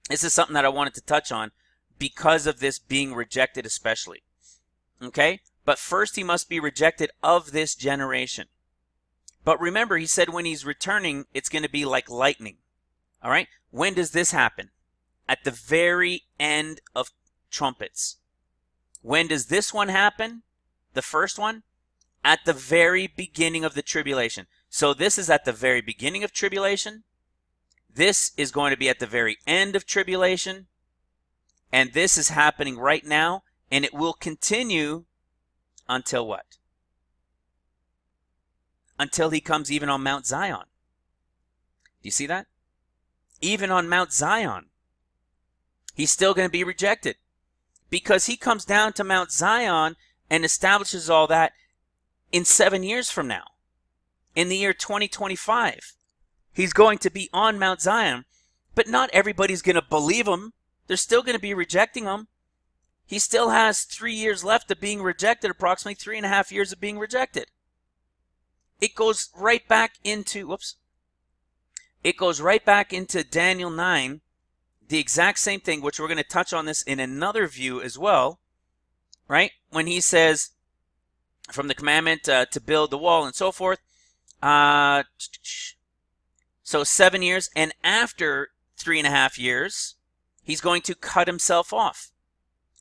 this is something that I wanted to touch on because of this being rejected especially. Okay? But first he must be rejected of this generation. But remember, he said when he's returning, it's going to be like lightning. All right? When does this happen? At the very end of trumpets. When does this one happen? The first one? At the very beginning of the tribulation. So this is at the very beginning of tribulation. This is going to be at the very end of tribulation. And this is happening right now. And it will continue until what? Until he comes even on Mount Zion. Do you see that? Even on Mount Zion, he's still going to be rejected. Because he comes down to Mount Zion and establishes all that in 7 years from now. In the year 2025. He's going to be on Mount Zion. But not everybody's going to believe him. They're still going to be rejecting him. He still has 3 years left of being rejected, approximately 3.5 years of being rejected. It goes right back into, It goes right back into Daniel 9, the exact same thing, which we're going to touch on this in another view as well, right? When he says, from the commandment to build the wall and so forth. So 7 years, and after 3.5 years, he's going to cut himself off.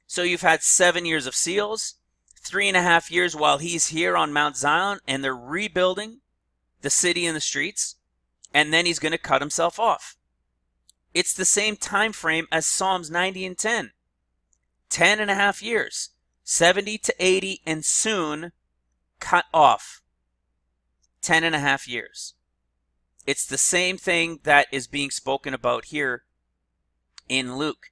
So you've had 7 years of seals, 3.5 years while he's here on Mount Zion, and they're rebuilding the city and the streets, and then he's going to cut himself off. It's the same time frame as Psalms 90 and 10. 10.5 years, 70 to 80, and soon cut off. 10.5 years. It's the same thing that is being spoken about here in Luke.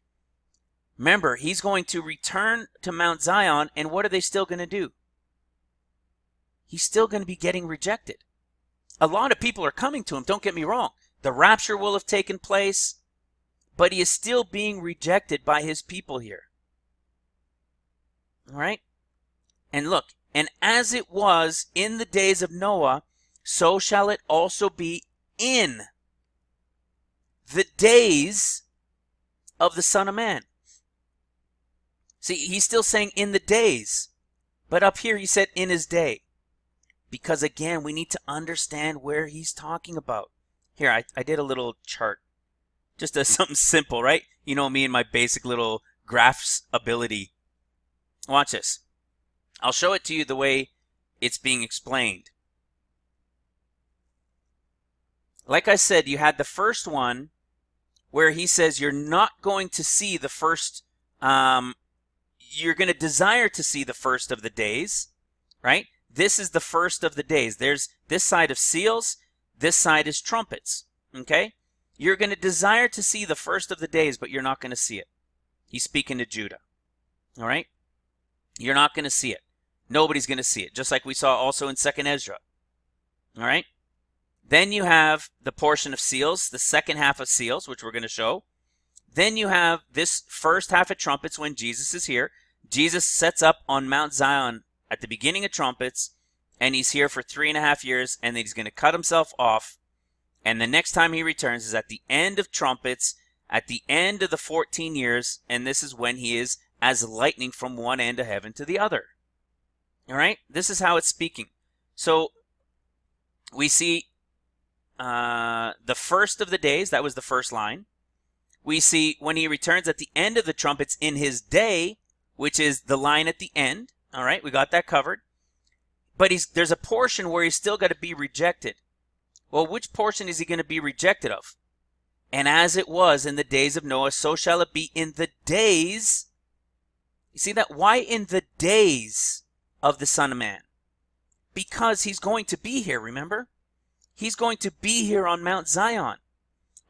Remember, he's going to return to Mount Zion, and what are they still going to do? He's still going to be getting rejected. A lot of people are coming to him, don't get me wrong. The rapture will have taken place, but he is still being rejected by his people here. All right? And look, and as it was in the days of Noah, so shall it also be in the days of the Son of Man. See, he's still saying in the days, but up here he said in his day. Because again, we need to understand where he's talking about. Here, I did a little chart. Just something simple, right? You know me and my basic little graphs ability. Watch this. I'll show it to you the way it's being explained. Like I said, you had the first one where he says you're not going to see the first, you're going to desire to see the first of the days, right? This is the first of the days. There's this side of seals. This side is trumpets. Okay? You're going to desire to see the first of the days, but you're not going to see it. He's speaking to Judah. All right? You're not going to see it. Nobody's going to see it, just like we saw also in 2nd Ezra. All right? Then you have the portion of seals, the second half of seals, which we're going to show. Then you have this first half of trumpets when Jesus is here. Jesus sets up on Mount Zion at the beginning of trumpets, and he's here for 3.5 years, and then he's going to cut himself off. And the next time he returns is at the end of trumpets, at the end of the 14 years, and this is when he is as lightning from one end of heaven to the other. All right? This is how it's speaking. So we see the first of the days, that was the first line. We see when he returns at the end of the trumpets in his day, which is the line at the end. All right, we got that covered. But there's a portion where he's still got to be rejected. Well, which portion is he going to be rejected of? And as it was in the days of Noah, so shall it be in the days. You see that? Why in the days of the Son of Man? Because he's going to be here, remember? He's going to be here on Mount Zion.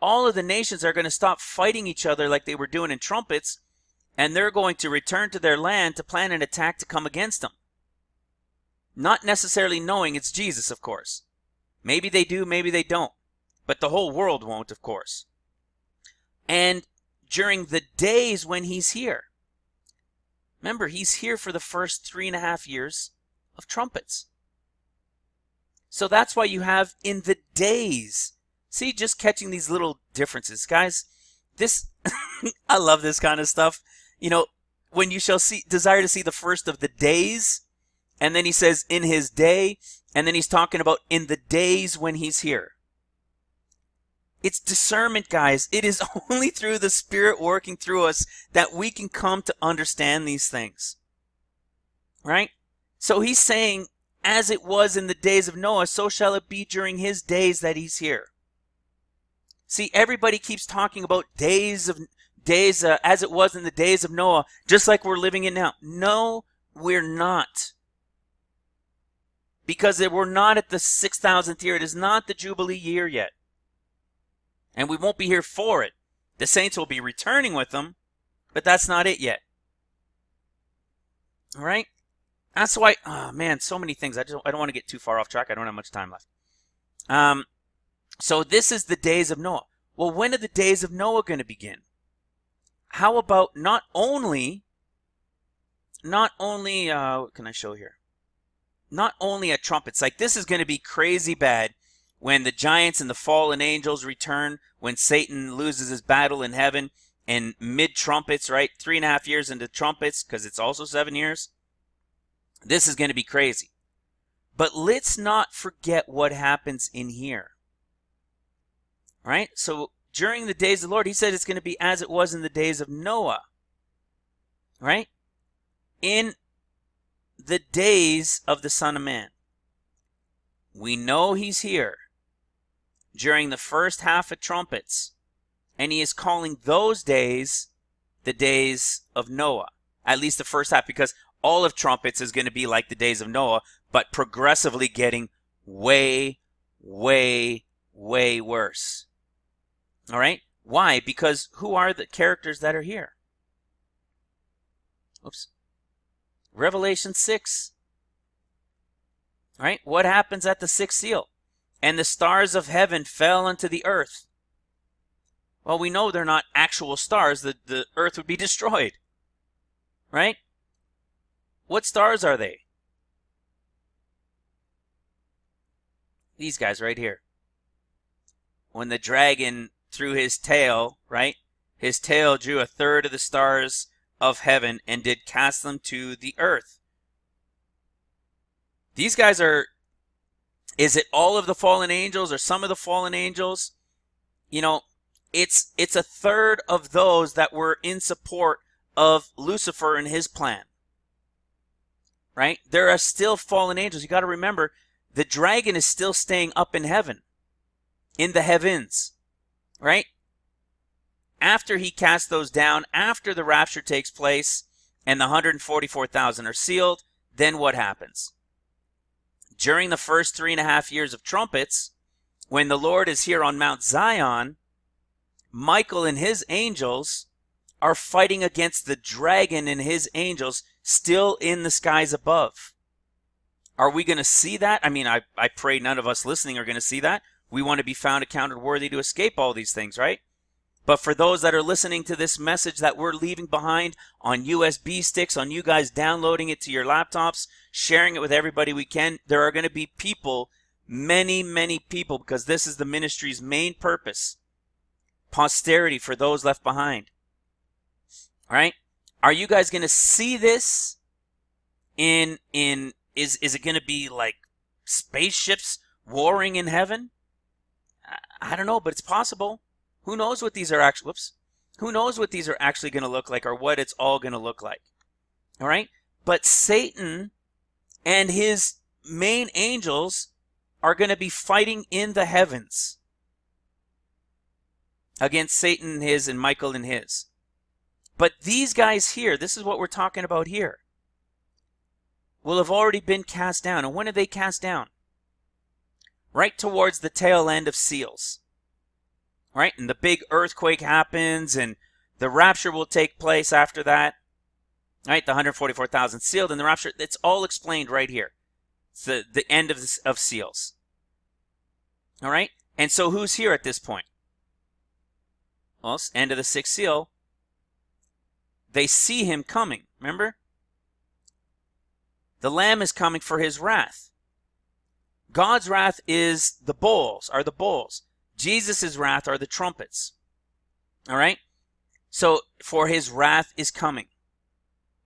All of the nations are going to stop fighting each other like they were doing in trumpets, and they're going to return to their land to plan an attack to come against them. Not necessarily knowing it's Jesus, of course. Maybe they do, maybe they don't. But the whole world won't, of course. And during the days when he's here, remember, he's here for the first 3.5 years of trumpets. So that's why you have in the days. See, just catching these little differences. Guys, this, I love this kind of stuff. You know, when you shall desire to see the first of the days, and then he says in his day, and then he's talking about in the days when he's here. It's discernment, guys. It is only through the Spirit working through us that we can come to understand these things. Right? So he's saying, as it was in the days of Noah, so shall it be during his days that he's here. See, everybody keeps talking about days as it was in the days of Noah, just like we're living in now. No, we're not. Because we're not at the 6,000th year. It is not the Jubilee year yet. And we won't be here for it. The saints will be returning with them, but that's not it yet. All right? That's why, oh man, so many things. I don't want to get too far off track. I don't have much time left. So this is the days of Noah. Well, when are the days of Noah going to begin? How about not only, what can I show here? Not only at trumpets. Like, this is going to be crazy bad when the giants and the fallen angels return, when Satan loses his battle in heaven, and mid-trumpets, right? 3.5 years into trumpets, because it's also 7 years. This is going to be crazy. But let's not forget what happens in here. Right? So during the days of the Lord, he said it's going to be as it was in the days of Noah. Right? In the days of the Son of Man. We know he's here during the first half of trumpets. And he is calling those days the days of Noah. At least the first half, because all of trumpets is going to be like the days of Noah, but progressively getting way, way, way worse. All right? Why? Because who are the characters that are here? Oops. Revelation 6. All right? What happens at the sixth seal? And the stars of heaven fell unto the earth. Well, we know they're not actual stars. The earth would be destroyed. Right? What stars are they? These guys right here. When the dragon threw his tail, right? His tail drew 1/3 of the stars of heaven and did cast them to the earth. These guys are, is it all of the fallen angels or some of the fallen angels? You know, it's 1/3 of those that were in support of Lucifer and his plan. Right? There are still fallen angels. You got to remember, the dragon is still staying up in heaven, in the heavens. Right? After he casts those down, after the rapture takes place, and the 144,000 are sealed, then what happens? During the first 3.5 years of trumpets, when the Lord is here on Mount Zion, Michael and his angels are fighting against the dragon and his angels still in the skies above. Are we going to see that? I mean, I pray none of us listening are going to see that. We want to be found accounted worthy to escape all these things, right? But for those that are listening to this message that we're leaving behind on USB sticks, on you guys downloading it to your laptops, sharing it with everybody we can, there are going to be people, many, many people, because this is the ministry's main purpose. Posterity for those left behind. All right? Are you guys going to see this is it going to be like spaceships warring in heaven? I don't know, but it's possible. Who knows what these are actually, who knows what these are actually going to look like, or what it's all going to look like. All right? But Satan and his main angels are going to be fighting in the heavens against Satan and his, and Michael and his. But these guys here, this is what we're talking about here, will have already been cast down. And when are they cast down? Right towards the tail end of seals. Right? And the big earthquake happens, and the rapture will take place after that. Right? The 144,000 sealed, and the rapture, it's all explained right here. It's the end of seals. All right? And so who's here at this point? Well, it's end of the sixth seal. They see him coming, remember? The Lamb is coming for his wrath. God's wrath is the bowls, are the bowls. Jesus' wrath are the trumpets. All right? So, for his wrath is coming.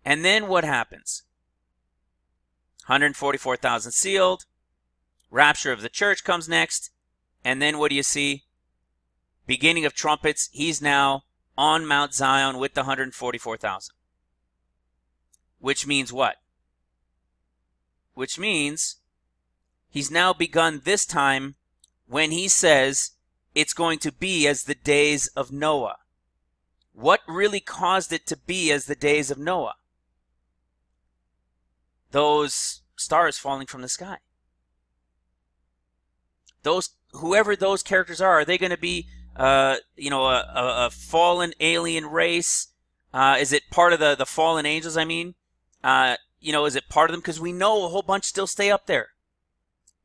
And then what happens? 144,000 sealed. Rapture of the church comes next. And then what do you see? Beginning of trumpets. He's now on Mount Zion with the 144,000. Which means what? Which means he's now begun this time when he says it's going to be as the days of Noah. What really caused it to be as the days of Noah? Those stars falling from the sky. Whoever those characters are they going to be a fallen alien race? Is it part of the fallen angels, I mean? Is it part of them? Because we know a whole bunch still stay up there.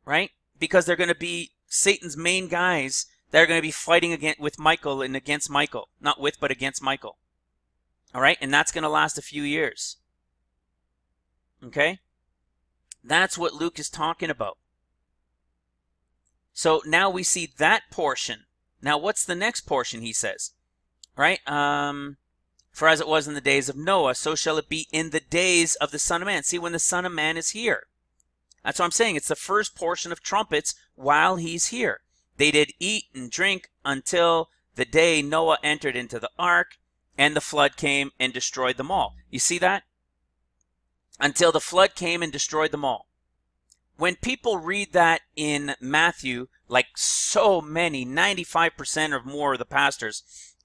Right? Because they're going to be Satan's main guys that are going to be fighting with Michael and against Michael. Not with, but against Michael. All right? And that's going to last a few years. Okay? That's what Luke is talking about. So now we see that portion. Now what's the next portion, he says? Right? For as it was in the days of Noah, so shall it be in the days of the Son of Man. See, when the Son of Man is here. That's what I'm saying. It's the first portion of trumpets while he's here. They did eat and drink until the day Noah entered into the ark, and the flood came and destroyed them all. You see that? Until the flood came and destroyed them all. When people read that in Matthew, like so many, 95% or more of the pastors,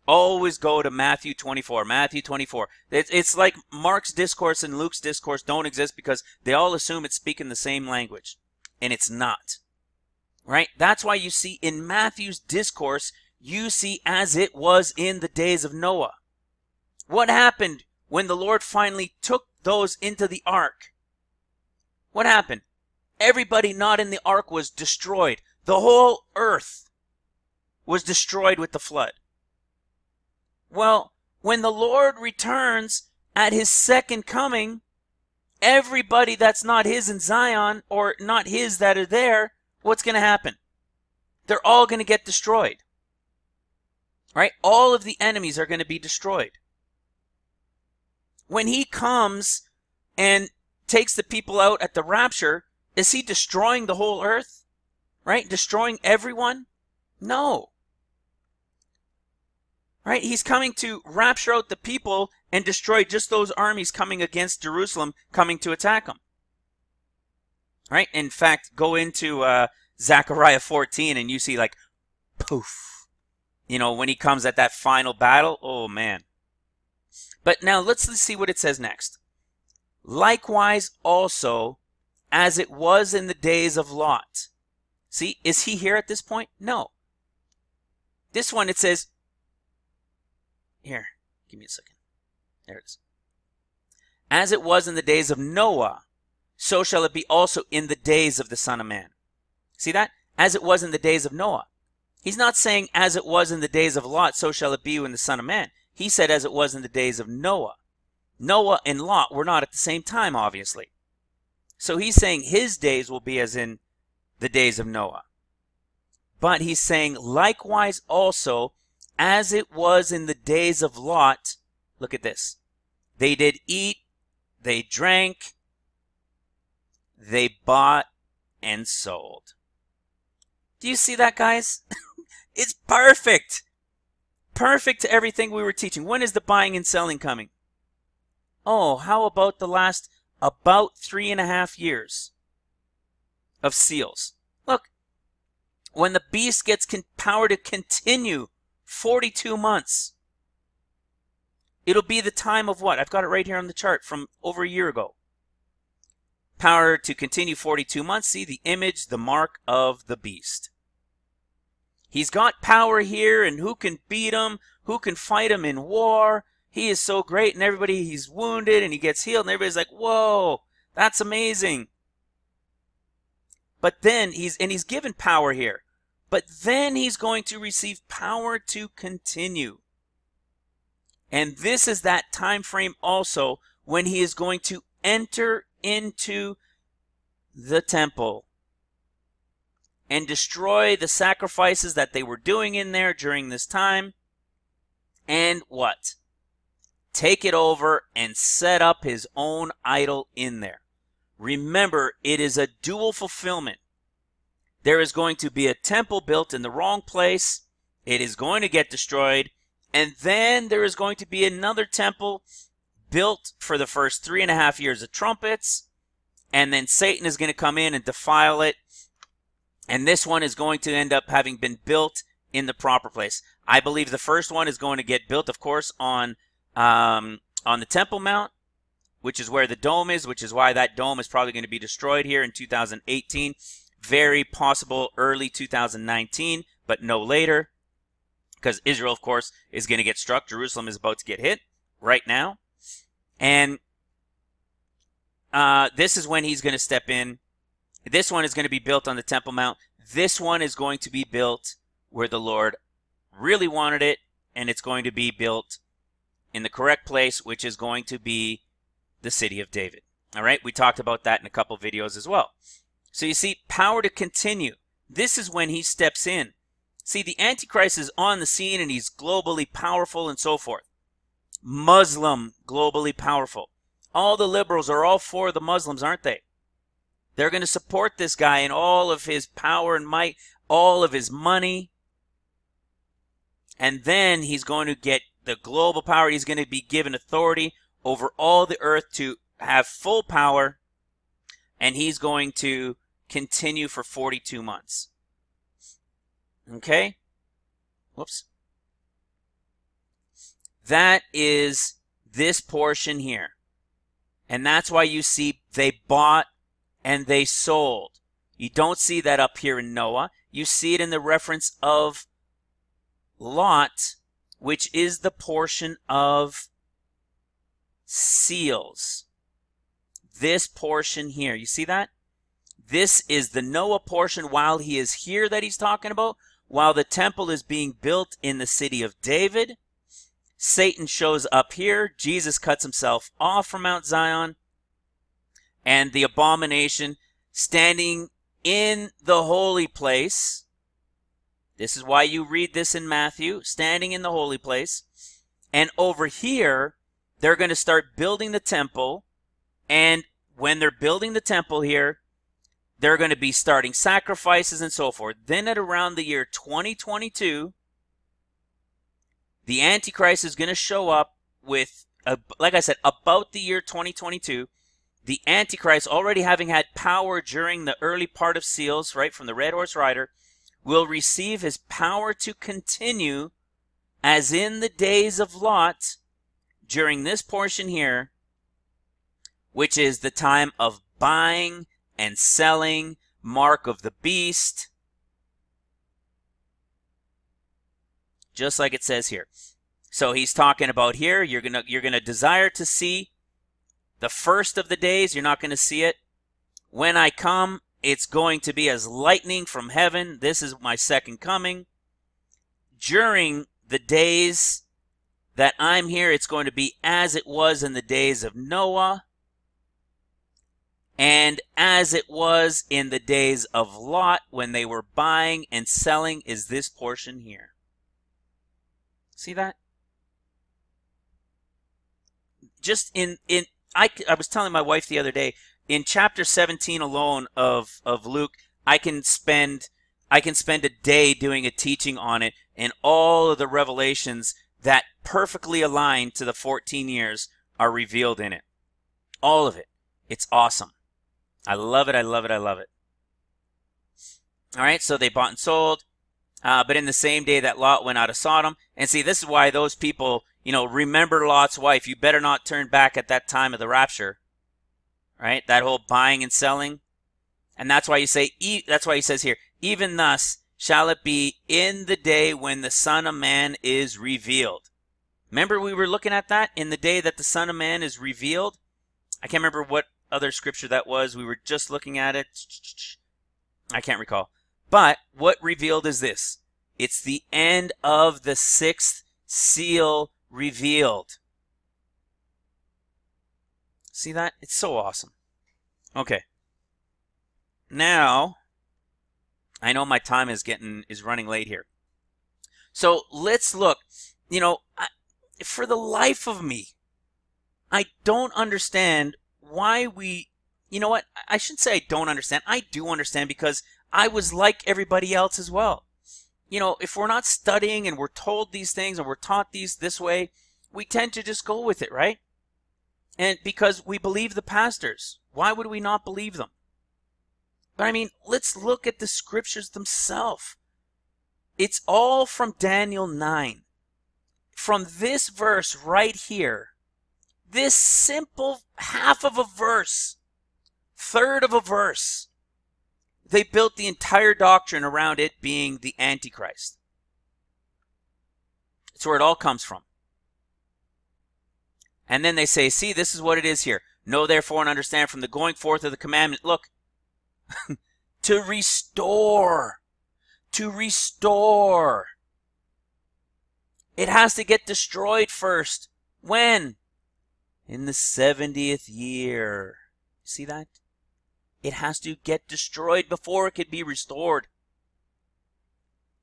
always go to Matthew 24, Matthew 24. It's like Mark's discourse and Luke's discourse don't exist because they all assume it's speaking the same language. And it's not. Right? That's why you see in Matthew's discourse, you see as it was in the days of Noah. What happened when the Lord finally took those into the ark? What happened? Everybody not in the ark was destroyed. The whole earth was destroyed with the flood. Well, when the Lord returns at his second coming, everybody that's not his in Zion, or not his that are there, what's going to happen? They're all going to get destroyed. Right? All of the enemies are going to be destroyed. When he comes and takes the people out at the rapture, is he destroying the whole earth? Right? Destroying everyone? No. Right? He's coming to rapture out the people and destroy just those armies coming against Jerusalem, coming to attack them. Right? In fact, go into Zechariah 14 and you see like, poof. When he comes at that final battle, oh man. But now let's see what it says next. Likewise also, as it was in the days of Lot, See, is he here at this point? No. This one, it says, here, give me a second. There it is. As it was in the days of Noah, so shall it be also in the days of the Son of Man. See that? As it was in the days of Noah. He's not saying as it was in the days of Lot, so shall it be in the Son of Man. He said as it was in the days of Noah. Noah and Lot were not at the same time, obviously. So he's saying his days will be as in the days of Noah. But he's saying likewise also, as it was in the days of Lot, look at this. They did eat, they drank, they bought and sold. Do you see that, guys? It's perfect. Perfect to everything we were teaching. When is the buying and selling coming? Oh, how about the last about 3.5 years of seals? Look, when the beast gets power to continue 42 months, it'll be the time of what? I've got it right here on the chart from over a year ago. Power to continue 42 months. See the image, the mark of the beast. He's got power here, and who can beat him? Who can fight him in war? He is so great, and everybody, he's wounded, and he gets healed, and everybody's like, whoa, that's amazing. But then, he's given power here. But then he's going to receive power to continue. And this is that time frame also when he is going to enter into the temple and destroy the sacrifices that they were doing in there during this time. And what? Take it over and set up his own idol in there. Remember, it is a dual fulfillment. There is going to be a temple built in the wrong place. It is going to get destroyed. And then there is going to be another temple built for the first 3.5 years of trumpets. And then Satan is going to come in and defile it. And this one is going to end up having been built in the proper place. I believe the first one is going to get built, of course, on the Temple Mount, which is where the dome is, which is why that dome is probably going to be destroyed here in 2018. Very possible early 2019, but no later. Because Israel, of course, is going to get struck. Jerusalem is about to get hit right now. And this is when he's going to step in. This one is going to be built on the Temple Mount. This one is going to be built where the Lord really wanted it. And it's going to be built in the correct place, which is going to be the city of David. All right, we talked about that in a couple videos as well. So you see, power to continue. This is when he steps in. See, the Antichrist is on the scene and he's globally powerful and so forth. Muslim, globally powerful. All the liberals are all for the Muslims, aren't they? They're going to support this guy in all of his power and might, all of his money. And then he's going to get the global power. He's going to be given authority over all the earth to have full power. And he's going to continue for 42 months. Okay? Whoops. That is this portion here. And that's why you see they bought and they sold. You don't see that up here in Noah. You see it in the reference of Lot, which is the portion of seals. This portion here. You see that? This is the Noah portion while he is here that he's talking about. While the temple is being built in the city of David. Satan shows up here. Jesus cuts himself off from Mount Zion. And the abomination standing in the holy place. This is why you read this in Matthew. Standing in the holy place. And over here, they're going to start building the temple. And when they're building the temple here, they're going to be starting sacrifices and so forth. Then at around the year 2022, the Antichrist is going to show up with, like I said, about the year 2022. The Antichrist, already having had power during the early part of seals, right, from the Red Horse Rider, will receive his power to continue as in the days of Lot during this portion here, which is the time of buying and selling, mark of the beast, just like it says here. So he's talking about here, you're gonna desire to see the first of the days. You're not going to see it. When I come, it's going to be as lightning from heaven. This is my second coming. During the days that I'm here, it's going to be as it was in the days of Noah, and as it was in the days of Lot when they were buying and selling, is this portion here. See that? Just I was telling my wife the other day, in chapter 17 alone of Luke, I can spend a day doing a teaching on it, and all of the revelations that perfectly align to the 14 years are revealed in it. All of it. It's awesome. I love it, I love it, I love it. All right, so they bought and sold, but in the same day that Lot went out of Sodom. And see, this is why those people, remember Lot's wife. You better not turn back at that time of the rapture. Right? That whole buying and selling. And that's why he says here, even thus shall it be in the day when the Son of Man is revealed. Remember we were looking at that in the day that the Son of Man is revealed? I can't remember what other scripture that was. We were just looking at it. I can't recall. But what revealed is this. It's the end of the sixth seal revealed. See that? It's so awesome. Okay. Now, I know my time is running late here. So let's look. For the life of me, I don't understand why I shouldn't say I don't understand. I do understand, because I was like everybody else as well. If we're not studying and we're told these things and we're taught this way, we tend to just go with it, right? And because we believe the pastors, why would we not believe them? But let's look at the scriptures themselves. It's all from Daniel 9. From this verse right here, this simple half of a verse, third of a verse, they built the entire doctrine around it being the Antichrist. It's where it all comes from. And then they say, see, this is what it is here. Know therefore and understand from the going forth of the commandment. Look, to restore. To restore. It has to get destroyed first. When? In the 70th year. See that? It has to get destroyed before it could be restored.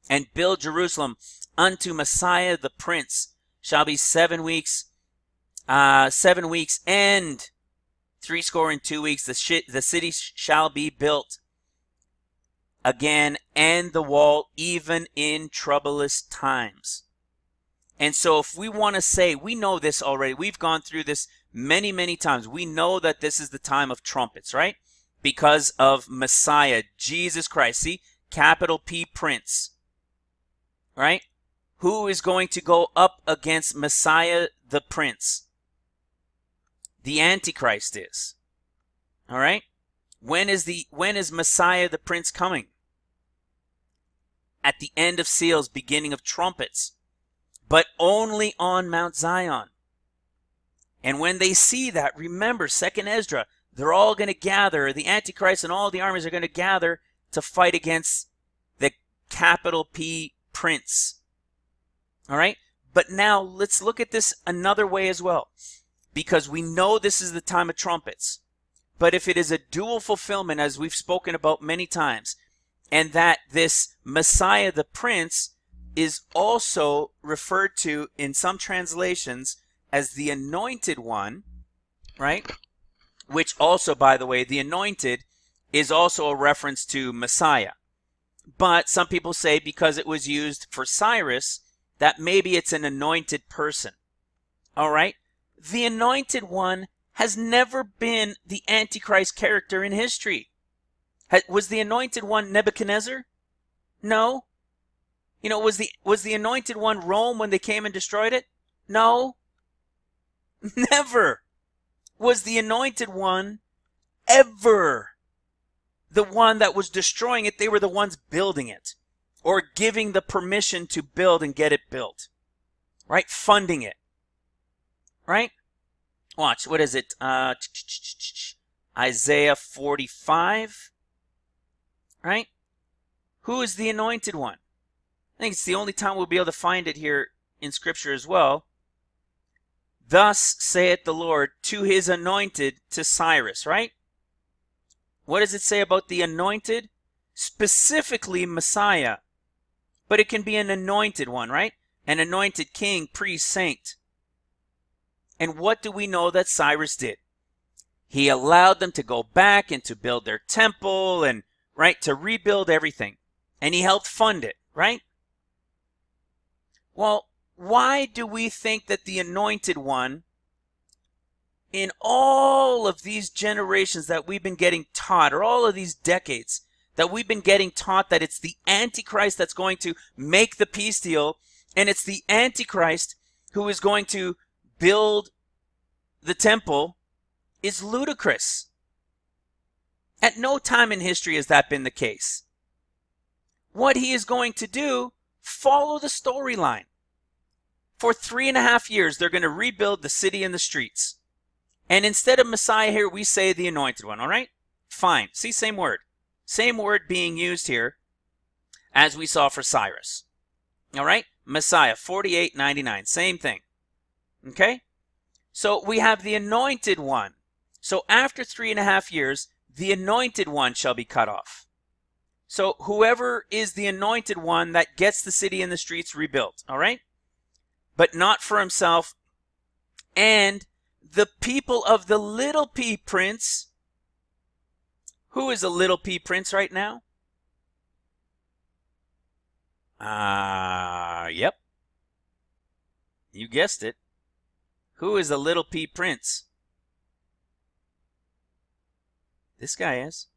And build Jerusalem unto Messiah the Prince shall be 7 weeks. 7 weeks and 62 weeks. The city shall be built again, and the wall even in troublous times. And so if we want to say, we know this already. We've gone through this many, many times. We know that this is the time of trumpets, right? Because of Messiah, Jesus Christ. See? Capital P Prince. Right? Who is going to go up against Messiah the Prince? The Antichrist is. All right? When is Messiah the Prince coming? At the end of seals, beginning of trumpets. But only on Mount Zion. And when they see that, remember, 2nd Ezra, they're all going to gather. The Antichrist and all the armies are going to gather to fight against the capital P Prince. All right? But now let's look at this another way as well. Because we know this is the time of trumpets. But if it is a dual fulfillment, as we've spoken about many times, and that this Messiah the Prince is also referred to in some translations as the Anointed One, right? Which also, by the way, the Anointed is also a reference to Messiah. But some people say because it was used for Cyrus, that maybe it's an anointed person. All right? The Anointed One has never been the Antichrist character in history. Was the Anointed One Nebuchadnezzar? No. Was the Anointed One Rome when they came and destroyed it? No. Never. Was the Anointed One ever the one that was destroying it? They were the ones building it. or giving the permission to build and get it built, right? Funding it, right? Watch, what is it? Isaiah 45, right? Who is the anointed one? I think it's the only time we'll be able to find it here in Scripture as well. Thus saith the Lord to his anointed, to Cyrus, right? What does it say about the anointed? Specifically Messiah. But it can be an anointed one, right? An anointed king, priest, saint. And what do we know that Cyrus did? He allowed them to go back and to build their temple and, right, to rebuild everything. And he helped fund it, right? Well, why do we think that the anointed one, in all of these generations that we've been getting taught, or all of these decades that we've been getting taught that it's the Antichrist that's going to make the peace deal, and it's the Antichrist who is going to build the temple, is ludicrous? At no time in history has that been the case. What he is going to do, follow the storyline. For 3.5 years, they're going to rebuild the city and the streets. And instead of Messiah here, we say the anointed one, all right? Fine. See, same word. Same word being used here as we saw for Cyrus. All right? Messiah, 48:99. Same thing. Okay? So we have the anointed one. So after 3.5 years, the anointed one shall be cut off. So whoever is the anointed one that gets the city and the streets rebuilt, all right? But not for himself. And the people of the little p prince. Who is a little p prince right now? Yep. You guessed it. Who is a little p prince? This guy is.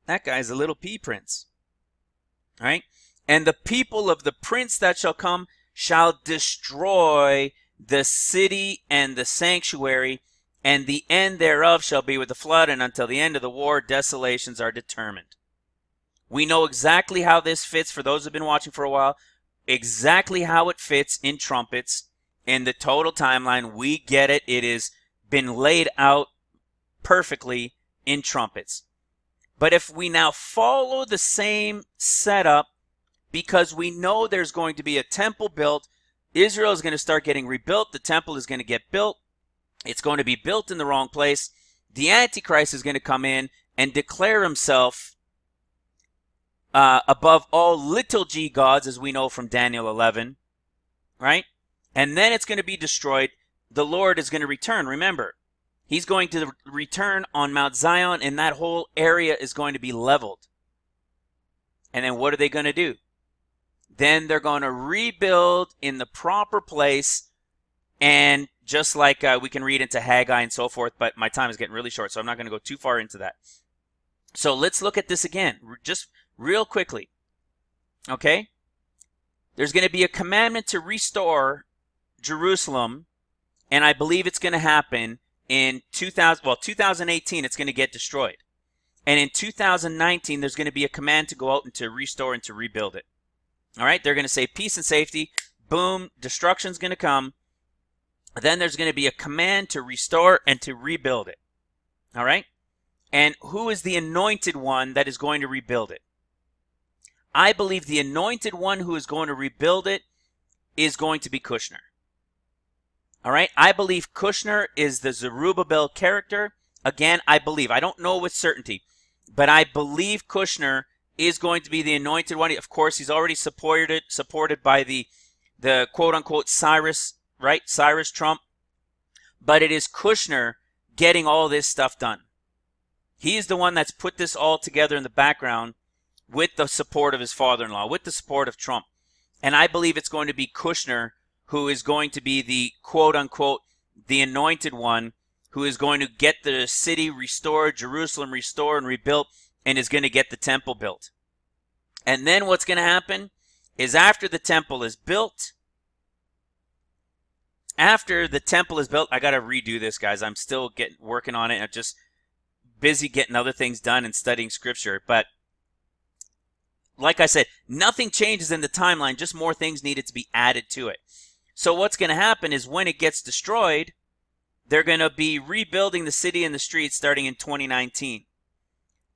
That guy's a little p prince. All right? And the people of the prince that shall come shall destroy the city and the sanctuary, and the end thereof shall be with the flood, and until the end of the war, desolations are determined. We know exactly how this fits, for those who have been watching for a while, exactly how it fits in trumpets, in the total timeline. We get it. It has been laid out perfectly in trumpets. But if we now follow the same setup, because we know there's going to be a temple built, Israel is going to start getting rebuilt, the temple is going to get built, it's going to be built in the wrong place, the Antichrist is going to come in and declare himself above all little g gods, as we know from Daniel 11, right? And then it's going to be destroyed. The Lord is going to return. Remember, he's going to return on Mount Zion, and that whole area is going to be leveled. And then what are they going to do? Then they're going to rebuild in the proper place, and just like we can read into Haggai and so forth, but my time is getting really short, so I'm not going to go too far into that. So let's look at this again, just real quickly. Okay? There's going to be a commandment to restore Jerusalem, and I believe it's going to happen in 2018, it's going to get destroyed. And in 2019, there's going to be a command to go out and to restore and to rebuild it. All right? They're going to say peace and safety. Boom. Destruction's going to come. Then there's going to be a command to restore and to rebuild it. All right? And who is the anointed one that is going to rebuild it? I believe the anointed one who is going to rebuild it is going to be Kushner. All right? I believe Kushner is the Zerubbabel character. Again, I believe. I don't know with certainty. But I believe Kushner is going to be the anointed one. Of course, he's already supported by the quote-unquote Cyrus, right? Cyrus Trump. But it is Kushner getting all this stuff done. He's the one that's put this all together in the background with the support of his father-in-law, with the support of Trump. And I believe it's going to be Kushner who is going to be the quote-unquote the anointed one who is going to get the city restored, Jerusalem restored and rebuilt, and is going to get the temple built. And then what's going to happen is after the temple is built, I got to redo this, guys. I'm still working on it. I'm just busy getting other things done and studying Scripture. But like I said, nothing changes in the timeline, just more things needed to be added to it. So what's going to happen is when it gets destroyed, they're going to be rebuilding the city and the streets starting in 2019.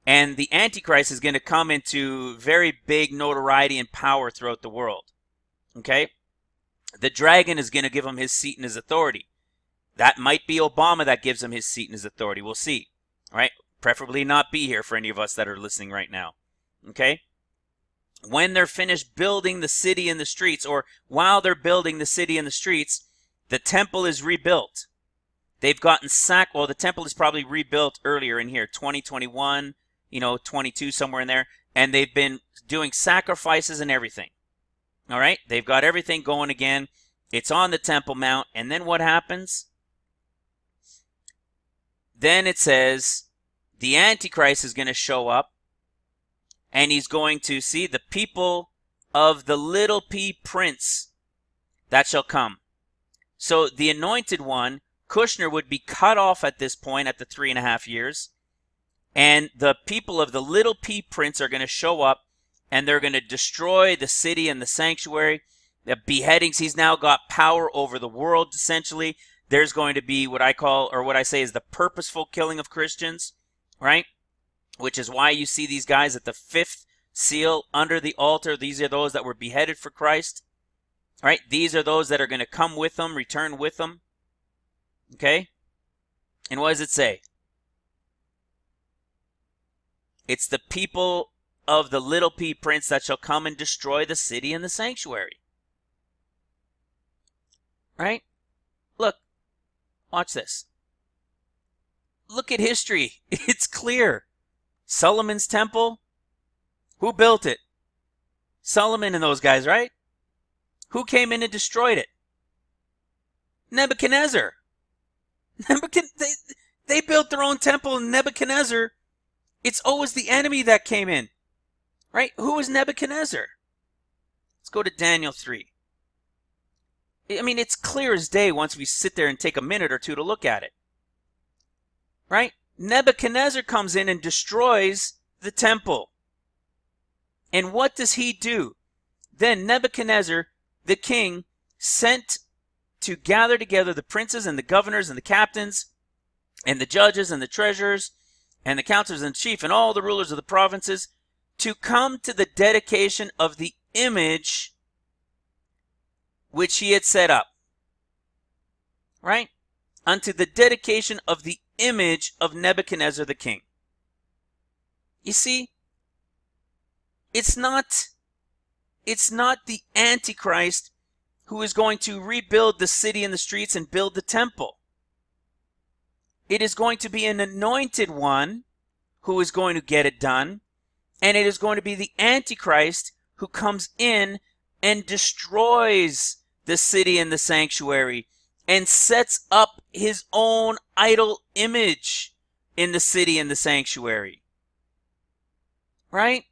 And the Antichrist is going to come into very big notoriety and power throughout the world. Okay? The dragon is going to give him his seat and his authority. That might be Obama that gives him his seat and his authority. We'll see. All right? Preferably not be here for any of us that are listening right now. Okay? When they're finished building the city and the streets, or while they're building the city and the streets, the temple is rebuilt. They've gotten well, the temple is probably rebuilt earlier in here, 2021, 22, somewhere in there. And they've been doing sacrifices and everything. All right? They've got everything going again. It's on the Temple Mount. And then what happens? Then it says the Antichrist is going to show up. And he's going to see the people of the little p prince that shall come. So the anointed one, Kushner, would be cut off at this point at the 3.5 years. And the people of the little p prince are going to show up. And they're going to destroy the city and the sanctuary. The beheadings, he's now got power over the world, essentially. There's going to be what I call, or what I say is the purposeful killing of Christians, right? Which is why you see these guys at the 5th seal under the altar. These are those that were beheaded for Christ, right? These are those that are going to come with them, return with them, okay? And what does it say? It's the people of the little p prince that shall come and destroy the city and the sanctuary. Right? Look. Watch this. Look at history. It's clear. Solomon's temple. Who built it? Solomon and those guys, right? Who came in and destroyed it? Nebuchadnezzar. They built their own temple, and Nebuchadnezzar, it's always the enemy that came in. Right? Who was Nebuchadnezzar? Let's go to Daniel 3. I mean, it's clear as day once we sit there and take a minute or two to look at it. Right? Nebuchadnezzar comes in and destroys the temple. And what does he do? Then Nebuchadnezzar, the king, sent to gather together the princes and the governors and the captains and the judges and the treasurers and the counselors and chief and all the rulers of the provinces to come to the dedication of the image which he had set up. Right? Unto the dedication of the image of Nebuchadnezzar the king. You see, it's not the Antichrist who is going to rebuild the city and the streets and build the temple. It is going to be an anointed one who is going to get it done. And it is going to be the Antichrist who comes in and destroys the city and the sanctuary and sets up his own idol image in the city and the sanctuary. Right?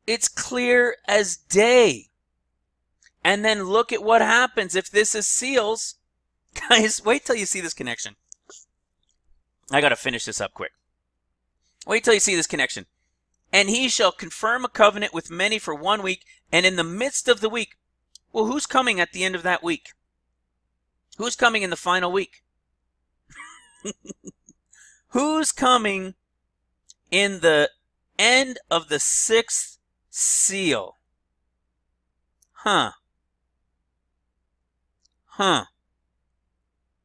It's clear as day. And then look at what happens if this is seals. Guys, wait till you see this connection. I got to finish this up quick. Wait till you see this connection. And he shall confirm a covenant with many for 1 week, and in the midst of the week. Well, who's coming at the end of that week? Who's coming in the final week? Who's coming in the end of the 6th seal? Huh.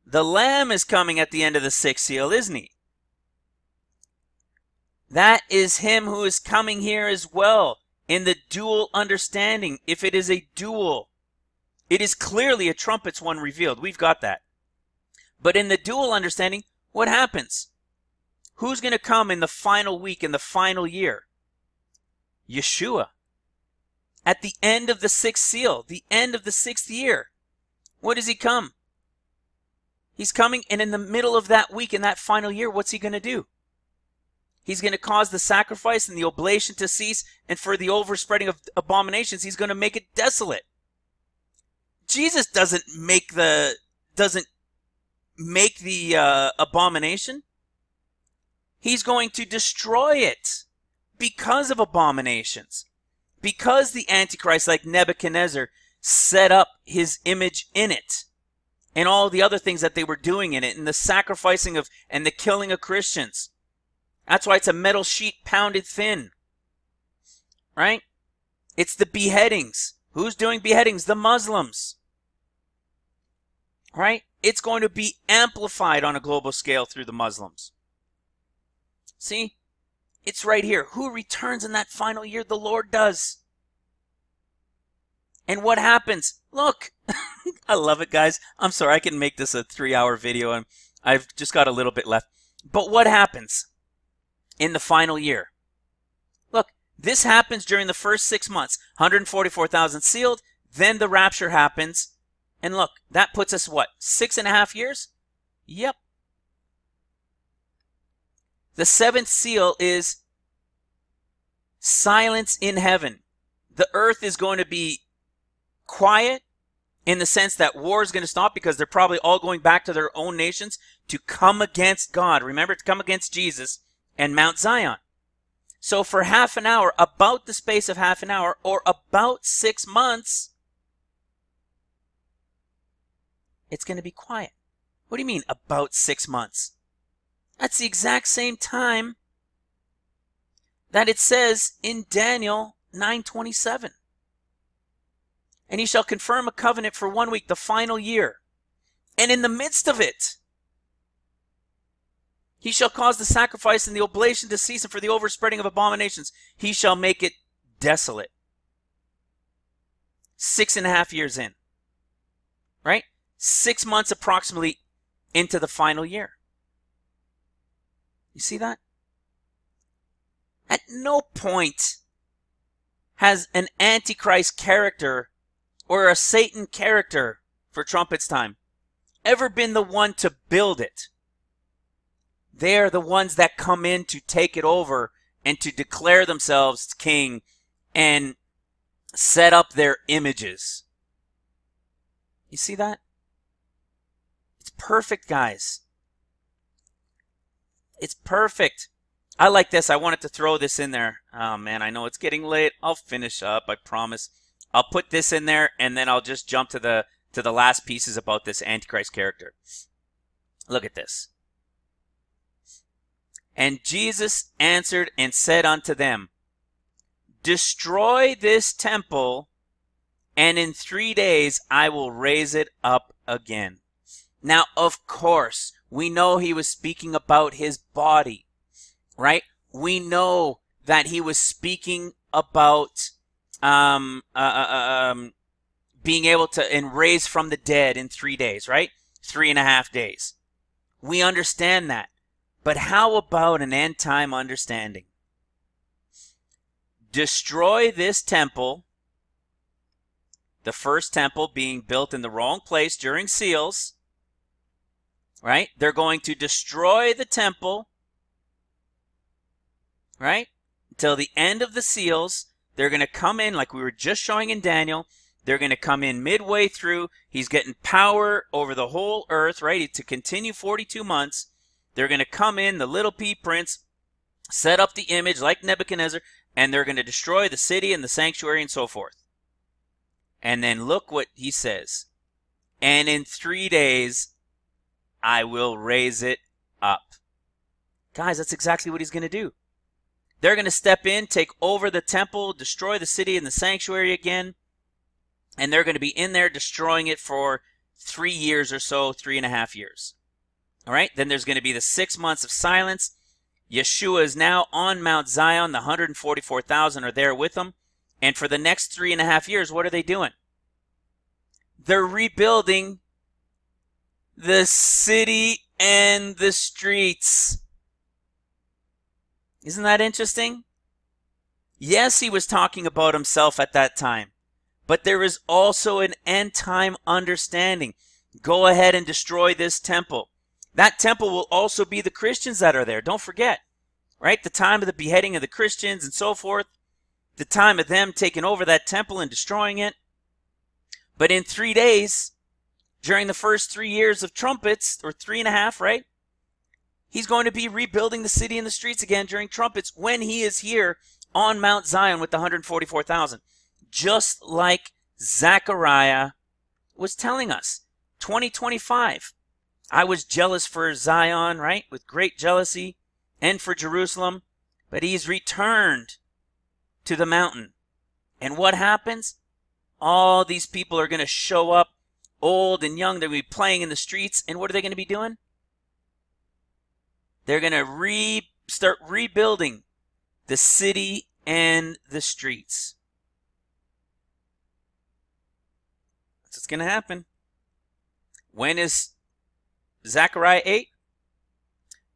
The Lamb is coming at the end of the 6th seal, isn't he? That is him who is coming here as well in the dual understanding. If it is a dual, it is clearly a trumpets one revealed. We've got that. But in the dual understanding, what happens? Who's going to come in the final week, in the final year? Yeshua. At the end of the 6th seal, the end of the 6th year. What does he come? He's coming, and in the middle of that week, in that final year, what's he going to do? He's going to cause the sacrifice and the oblation to cease, and for the overspreading of abominations, he's going to make it desolate. Jesus doesn't make the abomination. He's going to destroy it because of abominations. because the Antichrist, like Nebuchadnezzar, set up his image in it, and all the other things that they were doing in it, and the sacrificing of and the killing of Christians. That's why it's a metal sheet pounded thin. Right? It's the beheadings. Who's doing beheadings? The Muslims. Right? It's going to be amplified on a global scale through the Muslims. See? It's right here. Who returns in that final year? The Lord does. And what happens? Look, I love it, guys. I'm sorry, I can make this a 3-hour video, and I've just got a little bit left. But what happens in the final year? Look, this happens during the first 6 months. 144,000 sealed, then the rapture happens. And look, that puts us, what, 6.5 years? Yep. The 7th seal is silence in heaven. The earth is going to be quiet in the sense that war is going to stop because they're probably all going back to their own nations to come against God. Remember, to come against Jesus and Mount Zion. So for half an hour, about the space of half an hour, or about 6 months, it's going to be quiet. What do you mean, about 6 months? That's the exact same time that it says in Daniel 9:27. And he shall confirm a covenant for 1 week, the final year. And in the midst of it, he shall cause the sacrifice and the oblation to cease, and for the overspreading of abominations, he shall make it desolate. 6.5 years in. Right? 6 months approximately into the final year. You see that? At no point has an Antichrist character or a Satan character for trumpets time ever been the one to build it. They are the ones that come in to take it over and to declare themselves king and set up their images. You see that? It's perfect, guys. It's perfect. I like this. I wanted to throw this in there. Oh, man, I know it's getting late. I'll finish up, I promise. I'll put this in there, and then I'll just jump to the last pieces about this Antichrist character. Look at this. And Jesus answered and said unto them, destroy this temple, and in 3 days I will raise it up again. Now, of course, we know he was speaking about his body, right? We know that he was speaking about being able to and raise from the dead in 3 days, right? 3.5 days. We understand that. But how about an end time understanding? Destroy this temple, the first temple being built in the wrong place during seals, right? They're going to destroy the temple, right? Until the end of the seals. They're going to come in like we were just showing in Daniel. They're going to come in midway through. He's getting power over the whole earth, right? To continue 42 months. They're going to come in, the little P prince, set up the image like Nebuchadnezzar, and they're going to destroy the city and the sanctuary and so forth. And then look what he says. And in 3 days, I will raise it up. Guys, that's exactly what he's going to do. They're going to step in, take over the temple, destroy the city and the sanctuary again. And they're going to be in there destroying it for 3 years or so, 3.5 years. All right, then there's going to be the 6 months of silence. Yeshua is now on Mount Zion. The 144,000 are there with him. And for the next 3.5 years, what are they doing? They're rebuilding the city and the streets. Isn't that interesting? Yes, he was talking about himself at that time. But there is also an end time understanding. Go ahead and destroy this temple. That temple will also be the Christians that are there. Don't forget, right? The time of the beheading of the Christians and so forth. The time of them taking over that temple and destroying it. But in 3 days, during the first 3 years of trumpets, or 3.5, right? He's going to be rebuilding the city and the streets again during trumpets when he is here on Mount Zion with the 144,000. Just like Zechariah was telling us. 2025. I was jealous for Zion, right? With great jealousy, and for Jerusalem. But he's returned to the mountain. And what happens? All these people are going to show up, old and young. They're going to be playing in the streets. And what are they going to be doing? They're going to start rebuilding the city and the streets. That's what's going to happen. When is Zechariah 8?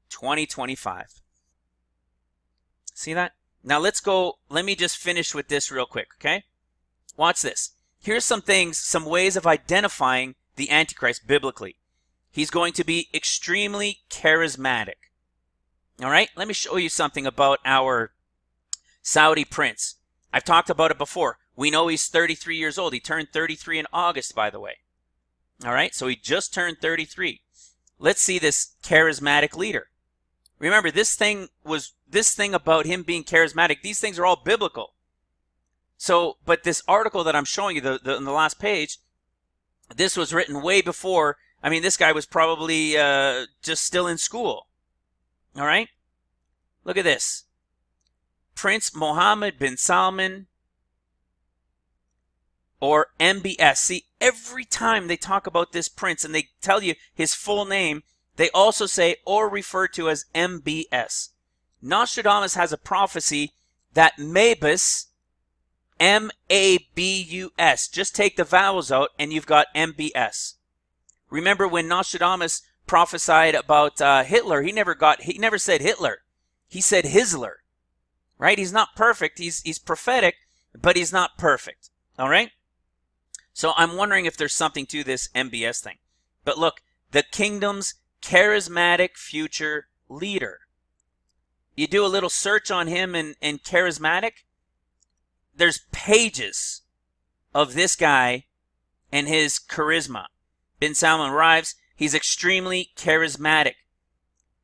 2025. See that? Now let's go. Let me just finish with this real quick, okay? Watch this. Here's some things, some ways of identifying the Antichrist biblically. He's going to be extremely charismatic. All right? Let me show you something about our Saudi prince. I've talked about it before. We know he's 33 years old. He turned 33 in August, by the way. All right? So he just turned 33. Let's see this charismatic leader. Remember, this thing about him being charismatic, these things are all biblical. So, but this article that I'm showing you, on the last page, this was written way before. I mean, this guy was probably just still in school. All right? Look at this. Prince Mohammed bin Salman, or MBS. See, every time they talk about this prince and they tell you his full name, they also say or refer to as MBS. Nostradamus has a prophecy that Mabus, M-A-B-U-S, just take the vowels out and you've got MBS. Remember when Nostradamus prophesied about Hitler, he never said Hitler. He said Hisler. Right? He's not perfect. He's prophetic, but he's not perfect. All right? So I'm wondering if there's something to this MBS thing. But look, the kingdom's charismatic future leader. You do a little search on him and charismatic. There's pages of this guy and his charisma. Bin Salman arrives. He's extremely charismatic.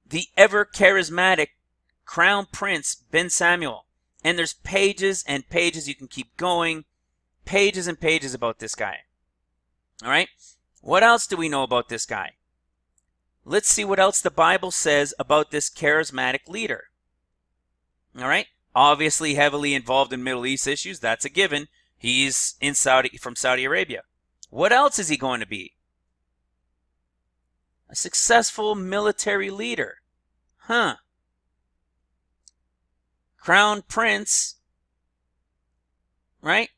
The ever charismatic Crown Prince Bin Samuel. And there's pages and pages. You can keep going. Pages and pages about this guy. All right? What else do we know about this guy? Let's see what else the Bible says about this charismatic leader. All right? Obviously heavily involved in Middle East issues. That's a given. He's from Saudi Arabia. What else is he going to be? A successful military leader. Huh. Crown Prince, right?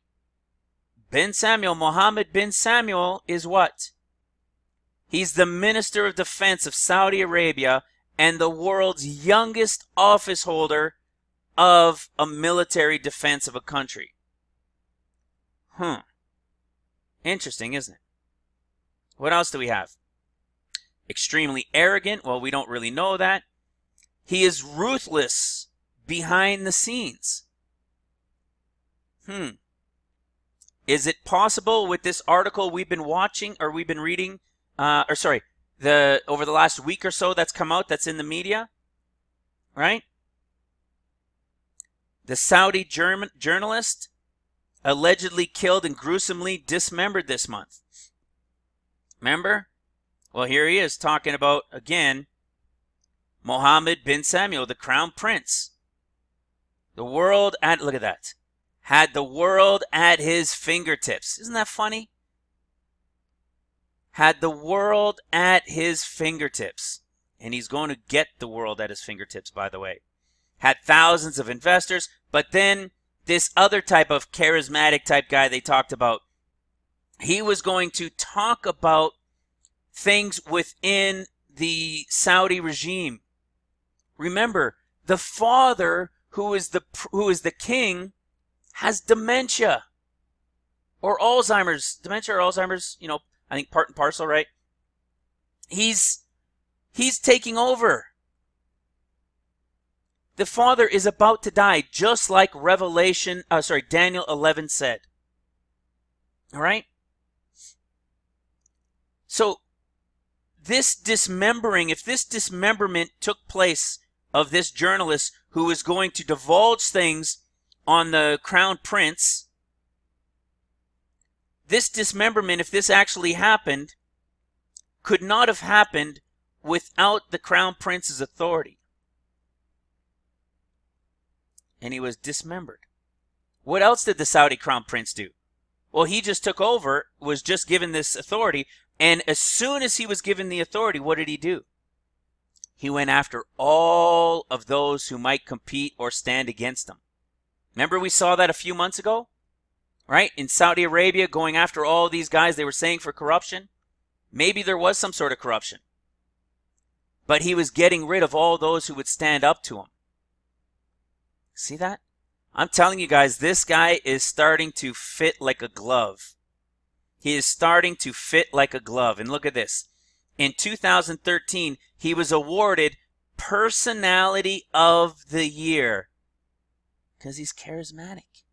Bin Samuel, Mohammed bin Samuel is what? He's the Minister of Defense of Saudi Arabia and the world's youngest office holder of a military defense of a country. Interesting, isn't it? What else do we have? Extremely arrogant. Well, we don't really know that. He is ruthless behind the scenes. Is it possible with this article we've been watching or we've been reading, over the last week or so that's come out, that's in the media, right? The Saudi journalist allegedly killed and gruesomely dismembered this month. Remember? Well, here he is talking about, again, Mohammed bin Samuel, the Crown Prince. The world look at that. Had the world at his fingertips. Isn't that funny? Had the world at his fingertips. And he's going to get the world at his fingertips, by the way. Had thousands of investors. But then this other type of charismatic type guy they talked about, he was going to talk about things within the Saudi regime. Remember, the father who is the king has dementia or Alzheimer's. Dementia or Alzheimer's, I think part and parcel, right? He's taking over. The father is about to die, just like Daniel 11 said. All right? So, if this dismemberment took place of this journalist who is going to divulge things on the crown prince, this dismemberment, if this actually happened, could not have happened without the crown prince's authority. And he was dismembered. What else did the Saudi crown prince do? Well, he just took over, was just given this authority, and as soon as he was given the authority, what did he do? He went after all of those who might compete or stand against him. Remember we saw that a few months ago? Right? In Saudi Arabia, going after all these guys they were saying for corruption. Maybe there was some sort of corruption. But he was getting rid of all those who would stand up to him. See that? I'm telling you guys, this guy is starting to fit like a glove. He is starting to fit like a glove. And look at this. In 2013, he was awarded Personality of the Year. Because he's charismatic.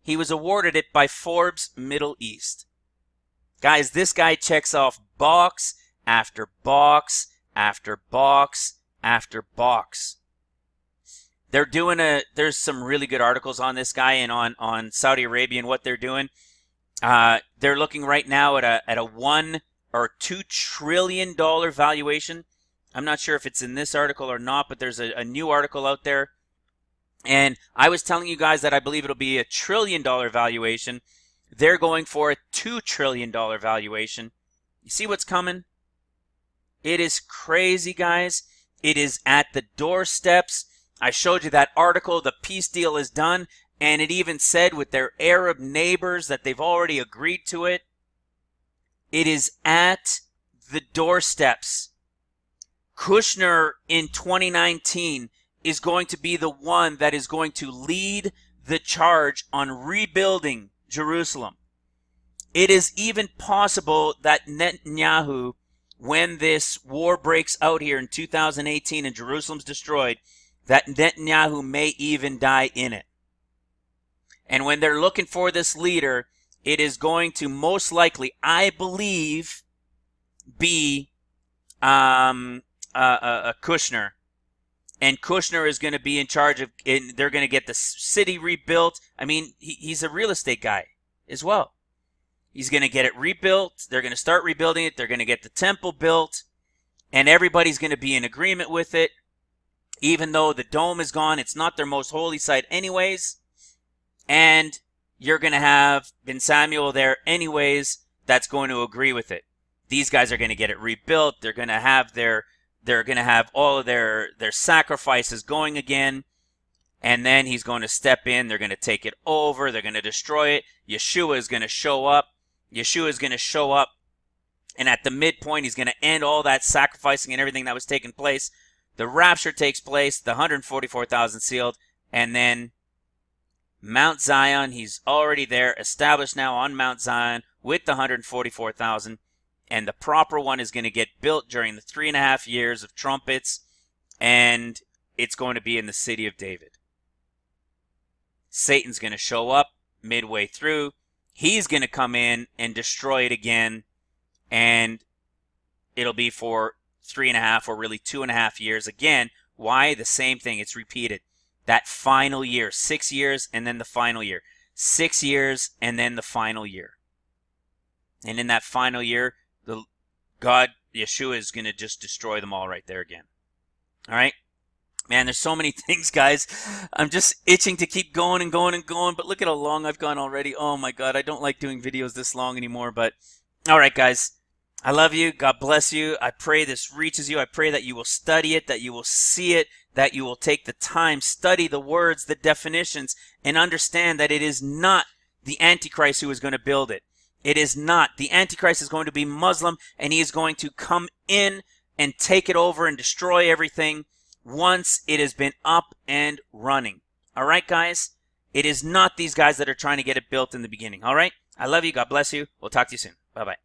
He was awarded it by Forbes Middle East. Guys, this guy checks off box after box after box after box. There's some really good articles on this guy and on Saudi Arabia and what they're doing. They're looking right now at a $1 or $2 trillion valuation. I'm not sure if it's in this article or not, but there's a new article out there. And I was telling you guys that I believe it'll be a $1 trillion valuation. They're going for a $2 trillion valuation. You see what's coming? It is crazy, guys. It is at the doorsteps. I showed you that article. The peace deal is done. And it even said with their Arab neighbors that they've already agreed to it. It is at the doorsteps. Kushner in 2019 is going to be the one that is going to lead the charge on rebuilding Jerusalem. It is even possible that Netanyahu, when this war breaks out here in 2018 and Jerusalem's destroyed, that Netanyahu may even die in it. And when they're looking for this leader, it is going to most likely, I believe, be Kushner. And Kushner is going to be in charge of, and they're going to get the city rebuilt. I mean, he's a real estate guy as well. He's going to get it rebuilt. They're going to start rebuilding it. They're going to get the temple built. And everybody's going to be in agreement with it. Even though the dome is gone, it's not their most holy site anyways. And you're going to have Ben Samuel there anyways that's going to agree with it. These guys are going to get it rebuilt. They're going to have all of their sacrifices going again. And then he's going to step in. They're going to take it over. They're going to destroy it. Yeshua is going to show up. And at the midpoint, he's going to end all that sacrificing and everything that was taking place. The rapture takes place, the 144,000 sealed, and then Mount Zion, he's already there, established now on Mount Zion with the 144,000, and the proper one is going to get built during the 3.5 years of trumpets, and it's going to be in the city of David. Satan's going to show up midway through. He's going to come in and destroy it again, and it'll be for 3.5 or really 2.5 years again. Why? The same thing. It's repeated. That final year. 6 years and then the final year. 6 years and then the final year. And in that final year, Yeshua is going to just destroy them all right there again. All right? Man, there's so many things, guys. I'm just itching to keep going and going and going. But look at how long I've gone already. Oh, my God. I don't like doing videos this long anymore. But all right, guys. I love you. God bless you. I pray this reaches you. I pray that you will study it, that you will see it, that you will take the time, study the words, the definitions, and understand that it is not the Antichrist who is going to build it. It is not. The Antichrist is going to be Muslim, and he is going to come in and take it over and destroy everything once it has been up and running. All right, guys? It is not these guys that are trying to get it built in the beginning. All right? I love you. God bless you. We'll talk to you soon. Bye-bye.